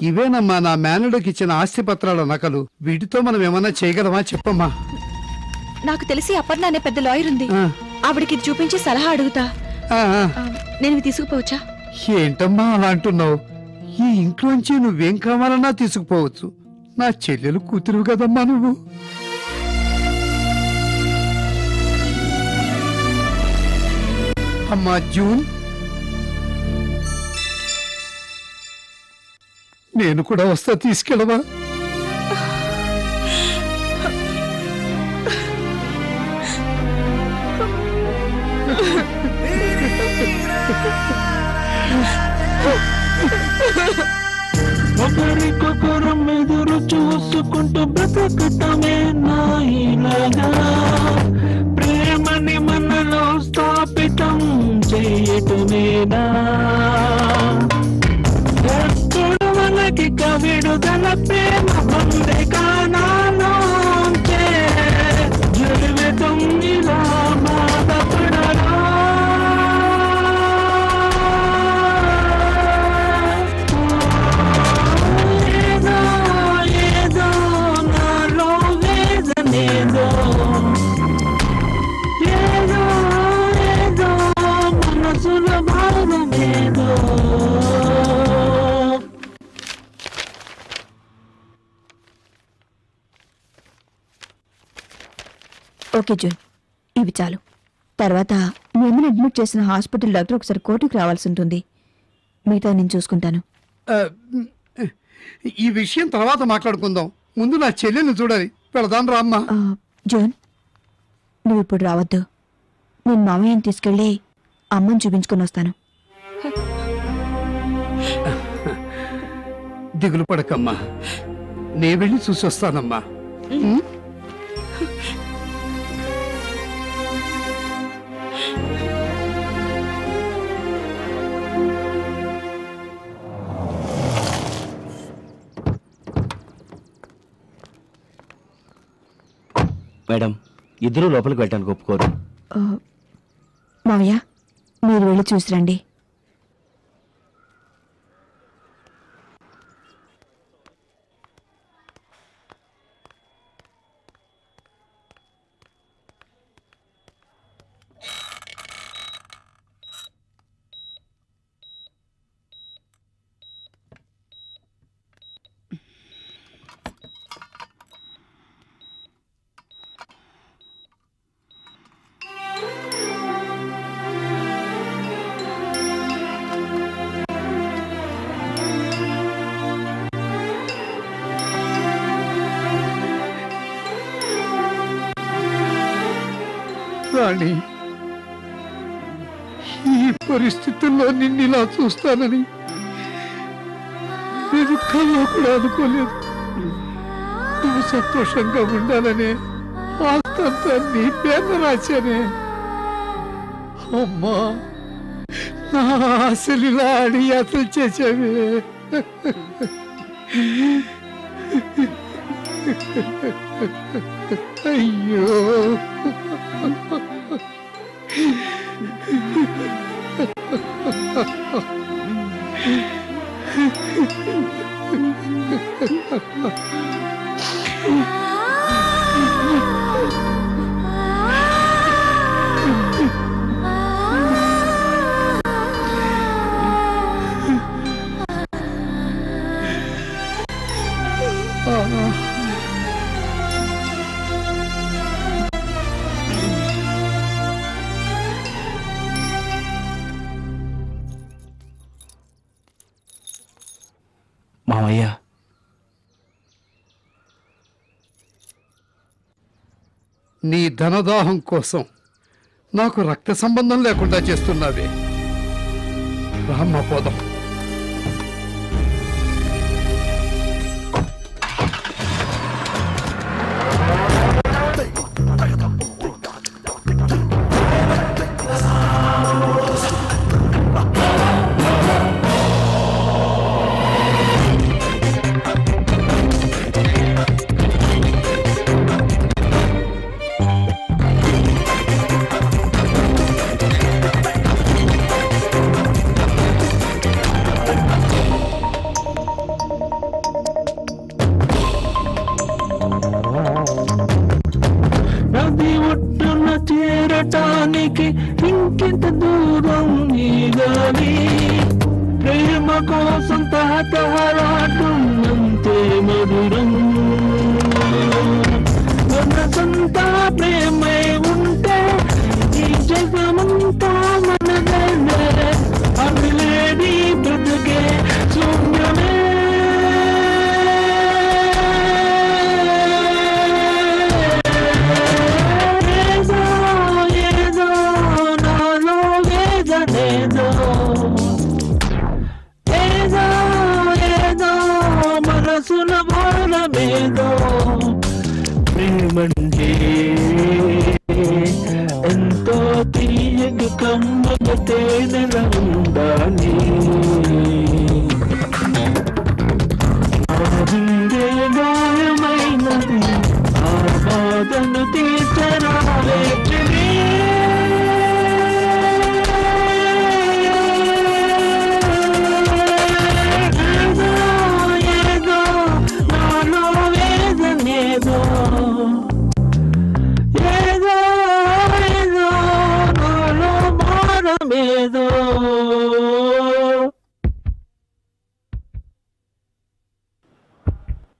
ఇవేనమ్మా నా మేనలుడికి ఇచ్చిన ఆస్తి పత్రాల నకలు. వీటితో మనం ఏమన్నా చేయగలమా చెప్పమ్మా.
నాకు తెలిసి అపర్ణ అనే పెద్ద లాయర్ ఉంది. ఆవిడికి చూపించి సలహా అడుగుతా. నేను ఇవి తీసుకుపోవచ్చా?
ఏంటమ్మా అలా అంటున్నావు? ఈ ఇంట్లోంచి నువ్వేం కావాలన్నా తీసుకుపోవచ్చు. నా చెల్లెలు కూతురు కదమ్మా నువ్వు. అమ్మా జూన్, నేను కూడా వస్తా, తీసుకెళ్ళవా?
ఒకరికొకరం ఎదురు చూసుకుంటూ బ్రతకటమే నాయిలాగా. ప్రేమని మనలో స్థాపితం చేయటమేనా? ఎప్పుడు మనకి విడుదల ప్రేమ పొందే కానాలోంచే జీవితం ఇలా బాధపడరా? ఏదో ఏదో నాలో వేదనేదో, ఏదో ఏదో మనసుల భావమేదో.
ఓకే జూన్, ఇవి చాలు. తర్వాత మిమ్మల్ని అడ్మిట్ చేసిన హాస్పిటల్ డాక్టర్ ఒకసారి కోర్టుకు రావాల్సి ఉంటుంది. మిగతా నేను చూసుకుంటాను.
ఈ విషయం తర్వాత మాట్లాడుకుందాం. ముందు నా చెల్లెల్ని చూడాలి. వెళదాం రామ్మా.
జూన్, నువ్వు ఇప్పుడు రావద్దు. నేను మామయ్యని తీసుకెళ్ళి అమ్మని చూపించుకొని వస్తాను.
దిగులు పడకమ్మా, నే వెళ్ళి చూసి వస్తానమ్మా.
మేడం, ఇద్దరు లోపలికి వెళ్ళడానికి ఒప్పుకోరు.
మావయ్య, మీరు వెళ్ళి చూసిరండి.
రాణి, పరిస్థితుల్లో నిన్నిలా చూస్తానని నేను కల్లో కూడా అనుకోలేదు. నువ్వు సంతోషంగా ఉండాలనే ఆస్తంతా నీ పేరు రాశానే. అమ్మా, నా ఆశలు ఇలా అడిగి అసలు చేసావే. అయ్యో,
మామయ్య,
నీ ధనదాహం కోసం నాకు రక్త సంబంధం లేకుండా చేస్తున్నావే. రామ్మ పోదాం.
నది ఒడ్డున చేరటానికి ఇంకెంత దూరం ఈ గాలి, ప్రేమ కోసం తహతహలాటం అంతే మధురం. మనసంతా ప్రేమై ఉంటే ఈ జగమంతా మనదనే, అమిలేని బ్రతుకే శూన్యమే. మనసుల భారమేదో ప్రేమంటే ఎంతో తీయగ కమ్మగ తేనెల ఉండాలి. గుండె గాయమైనది ఆ బాధను తీర్చరాలే.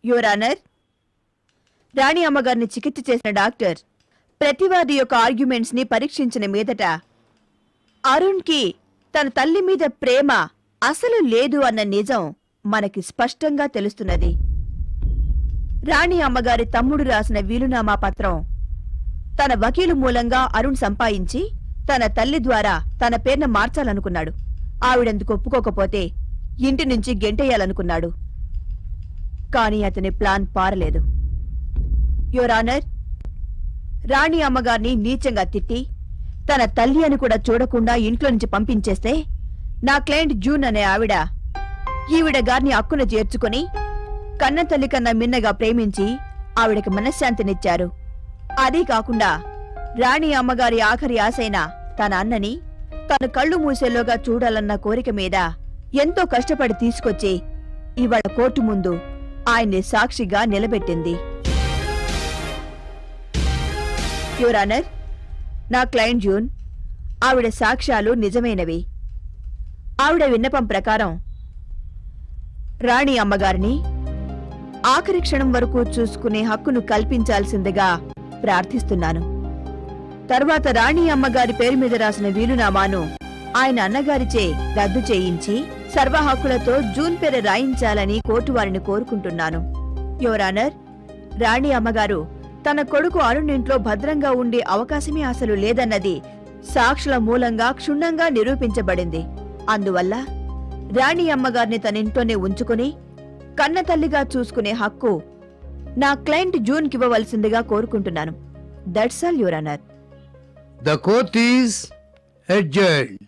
యువర్ ఆనర్, రాణి అమ్మగారిని చికిత్స చేసిన డాక్టర్ ప్రతివాది యొక్క ఆర్గ్యుమెంట్స్ ని పరీక్షించిన మీదట అరుణ్ కి తన తల్లి మీద ప్రేమ అసలు లేదు అన్న నిజం మనకి స్పష్టంగా తెలుస్తున్నది. రాణి అమ్మగారి తమ్ముడు రాసిన వీలునామా పత్రం తన వకీలు మూలంగా అరుణ్ సంపాదించి తన తల్లి ద్వారా తన పేరును మార్చాలనుకున్నాడు. ఆవిడెందుకు ఒప్పుకోకపోతే ఇంటి నుంచి గెంటేయాలనుకున్నాడు. కానీ అతని ప్లాన్ పారలేదు. యువర్ ఆనర్, రాణి అమ్మగారిని నీచంగా తిట్టి తన తల్లి అని కూడా చూడకుండా ఇంట్లో నుంచి పంపించేస్తే నా క్లయింట్ జూన్ అనే ఈవిడ గారిని అక్కున చేర్చుకుని కన్న తల్లి కన్నా మిన్నగా ప్రేమించి ఆవిడకి మనశ్శాంతినిచ్చారు. అదీ కాకుండా రాణి అమ్మగారి ఆఖరి ఆశైన తన అన్నని తను కళ్ళు మూసేలోగా చూడాలన్న కోరిక మీద ఎంతో కష్టపడి తీసుకొచ్చి ఇవాళ కోర్టు ముందు ఆయన్ని సాక్షిగా నిలబెట్టింది. యువర్ ఆనర్, నా క్లయింట్ జూన్ ఆవిడ సాక్ష్యాలు నిజమైనవి. ఆవిడ విన్నపం ప్రకారం రాణి అమ్మగారిని ఆఖరి క్షణం వరకు చూసుకునే హక్కును కల్పించాల్సిందిగా ప్రార్థిస్తున్నాను. తర్వాత రాణి అమ్మగారి పేరు మీద రాసిన వీలునామాను ఆయన అన్నగారిచే రద్దు చేయించి సర్వ హక్కులతో జూన్ పేరు రాయించాలని కోర్టు వారిని కోరుకుంటున్నాను. యువర్ ఆనర్, రాణి అమ్మగారు తన కొడుకు అరుణ్ ఇంట్లో భద్రంగా ఉండే అవకాశమే అసలు లేదన్నది సాక్షుల మూలంగా క్షుణ్ణంగా నిరూపించబడింది. అందువల్ల రాణి అమ్మగారిని తన ఇంట్లోనే ఉంచుకుని కన్న తల్లిగా చూసుకునే హక్కు నా క్లయింట్ జూన్కి ఇవ్వవలసిందిగా కోరుకుంటున్నాను. That's all your honour.
The court is adjourned.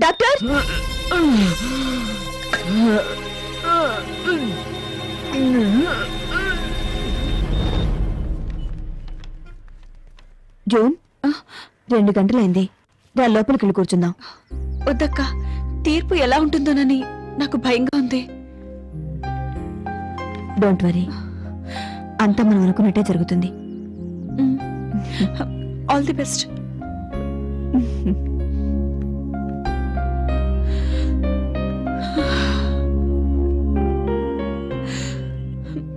Doctor, June 2 గంటలైంది. రా లోపలికి వెళ్ళి కూర్చుందాం.
వద్దక్క, తీర్పు ఎలా ఉంటుందోనని నాకు భయంగా ఉంది.
డోంట్ వరీ, అంతా మనం అనుకున్నట్టే జరుగుతుంది.
All the best.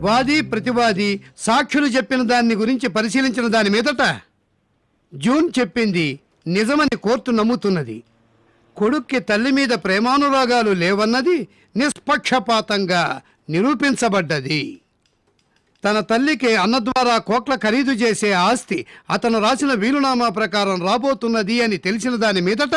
వాది ప్రతివాది సాక్షులు చెప్పిన దాన్ని గురించి పరిశీలించిన దాని మీదట జూన్ చెప్పింది నిజమని కోర్టు నమ్ముతున్నది. కొడుక్కి తల్లి మీద ప్రేమానురాగాలు లేవన్నది నిష్పక్షపాతంగా నిరూపించబడ్డది. తన తల్లికి అన్న ద్వారా కోట్ల ఖరీదు చేసే ఆస్తి అతను రాసిన వీలునామా ప్రకారం రాబోతున్నది అని తెలిసిన దాని మీదట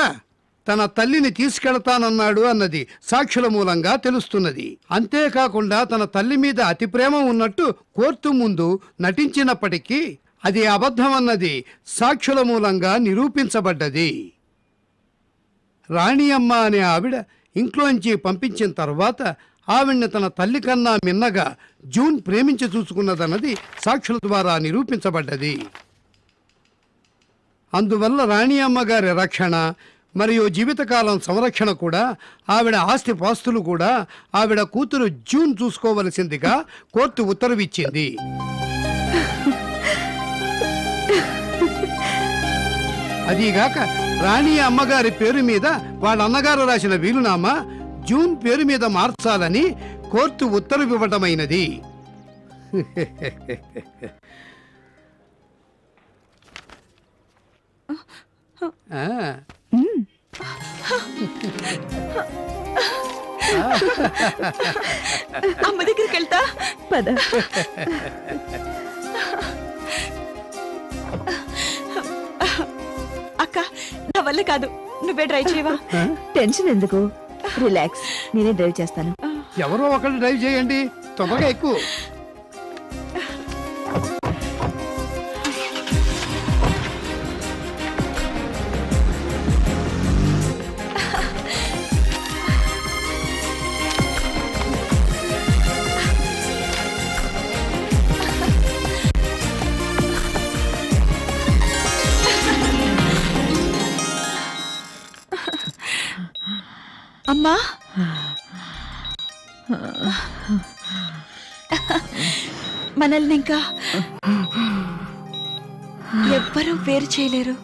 తన తల్లిని తీసుకెళ్తానన్నాడు అన్నది సాక్షుల మూలంగా తెలుస్తున్నది. అంతేకాకుండా తన తల్లి మీద అతి ప్రేమ ఉన్నట్టు కోర్టు ముందు నటించినప్పటికీ అది అబద్ధమన్నది సాక్షుల మూలంగా నిరూపించబడ్డది. రాణి అమ్మ అనే ఆవిడ ఇంట్లోంచి పంపించిన తర్వాత ఆవిడ్ని తన తల్లి కన్నా మిన్నగా జూన్ ప్రేమించి చూసుకున్నదన్నది సాక్షుల ద్వారా నిరూపించబడ్డది. అందువల్ల రాణి అమ్మగారి రక్షణ మరియు జీవితకాలం సంరక్షణ కూడా, ఆవిడ ఆస్తి పాస్తులు కూడా ఆవిడ కూతురు జూన్ చూసుకోవలసిందిగా కోర్టు ఉత్తర్విచ్చింది. అదీగాక రాణి అమ్మగారి పేరు మీద వాళ్ళ అన్నగారు రాసిన వీలునామా జూన్ పేరు మీద మార్చాలని కోర్టు ఉత్తర్వివ్వటమైనది.
అమ్మ దగ్గరికి వెళ్తా
పద.
అక్క, నా వల్ల కాదు, నువ్వే డ్రైవ్ చేయవా?
టెన్షన్ ఎందుకు, రిలాక్స్, నేనే డ్రైవ్ చేస్తాను.
ఎవరో ఒకళ్ళు డ్రైవ్ చేయండి, తొందరగా ఎక్కువ.
అమ్మా, మనల్ని ఇంకా ఎవ్వరూ వేరు చేయలేరు.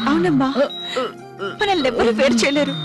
అవునమ్మా, మనల్ని ఎవ్వరూ వేరు చేయలేరు.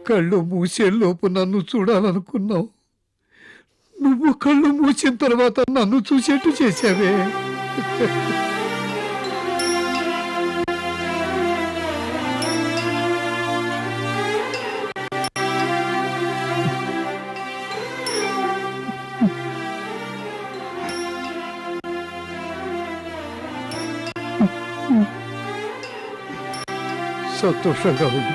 కళ్ళు మూసేలోపు నన్ను చూడాలనుకున్నావు, నువ్వు కళ్ళు మూసిన తర్వాత నన్ను చూసేట్టు చేశావే. సంతోషంగా ఉంది.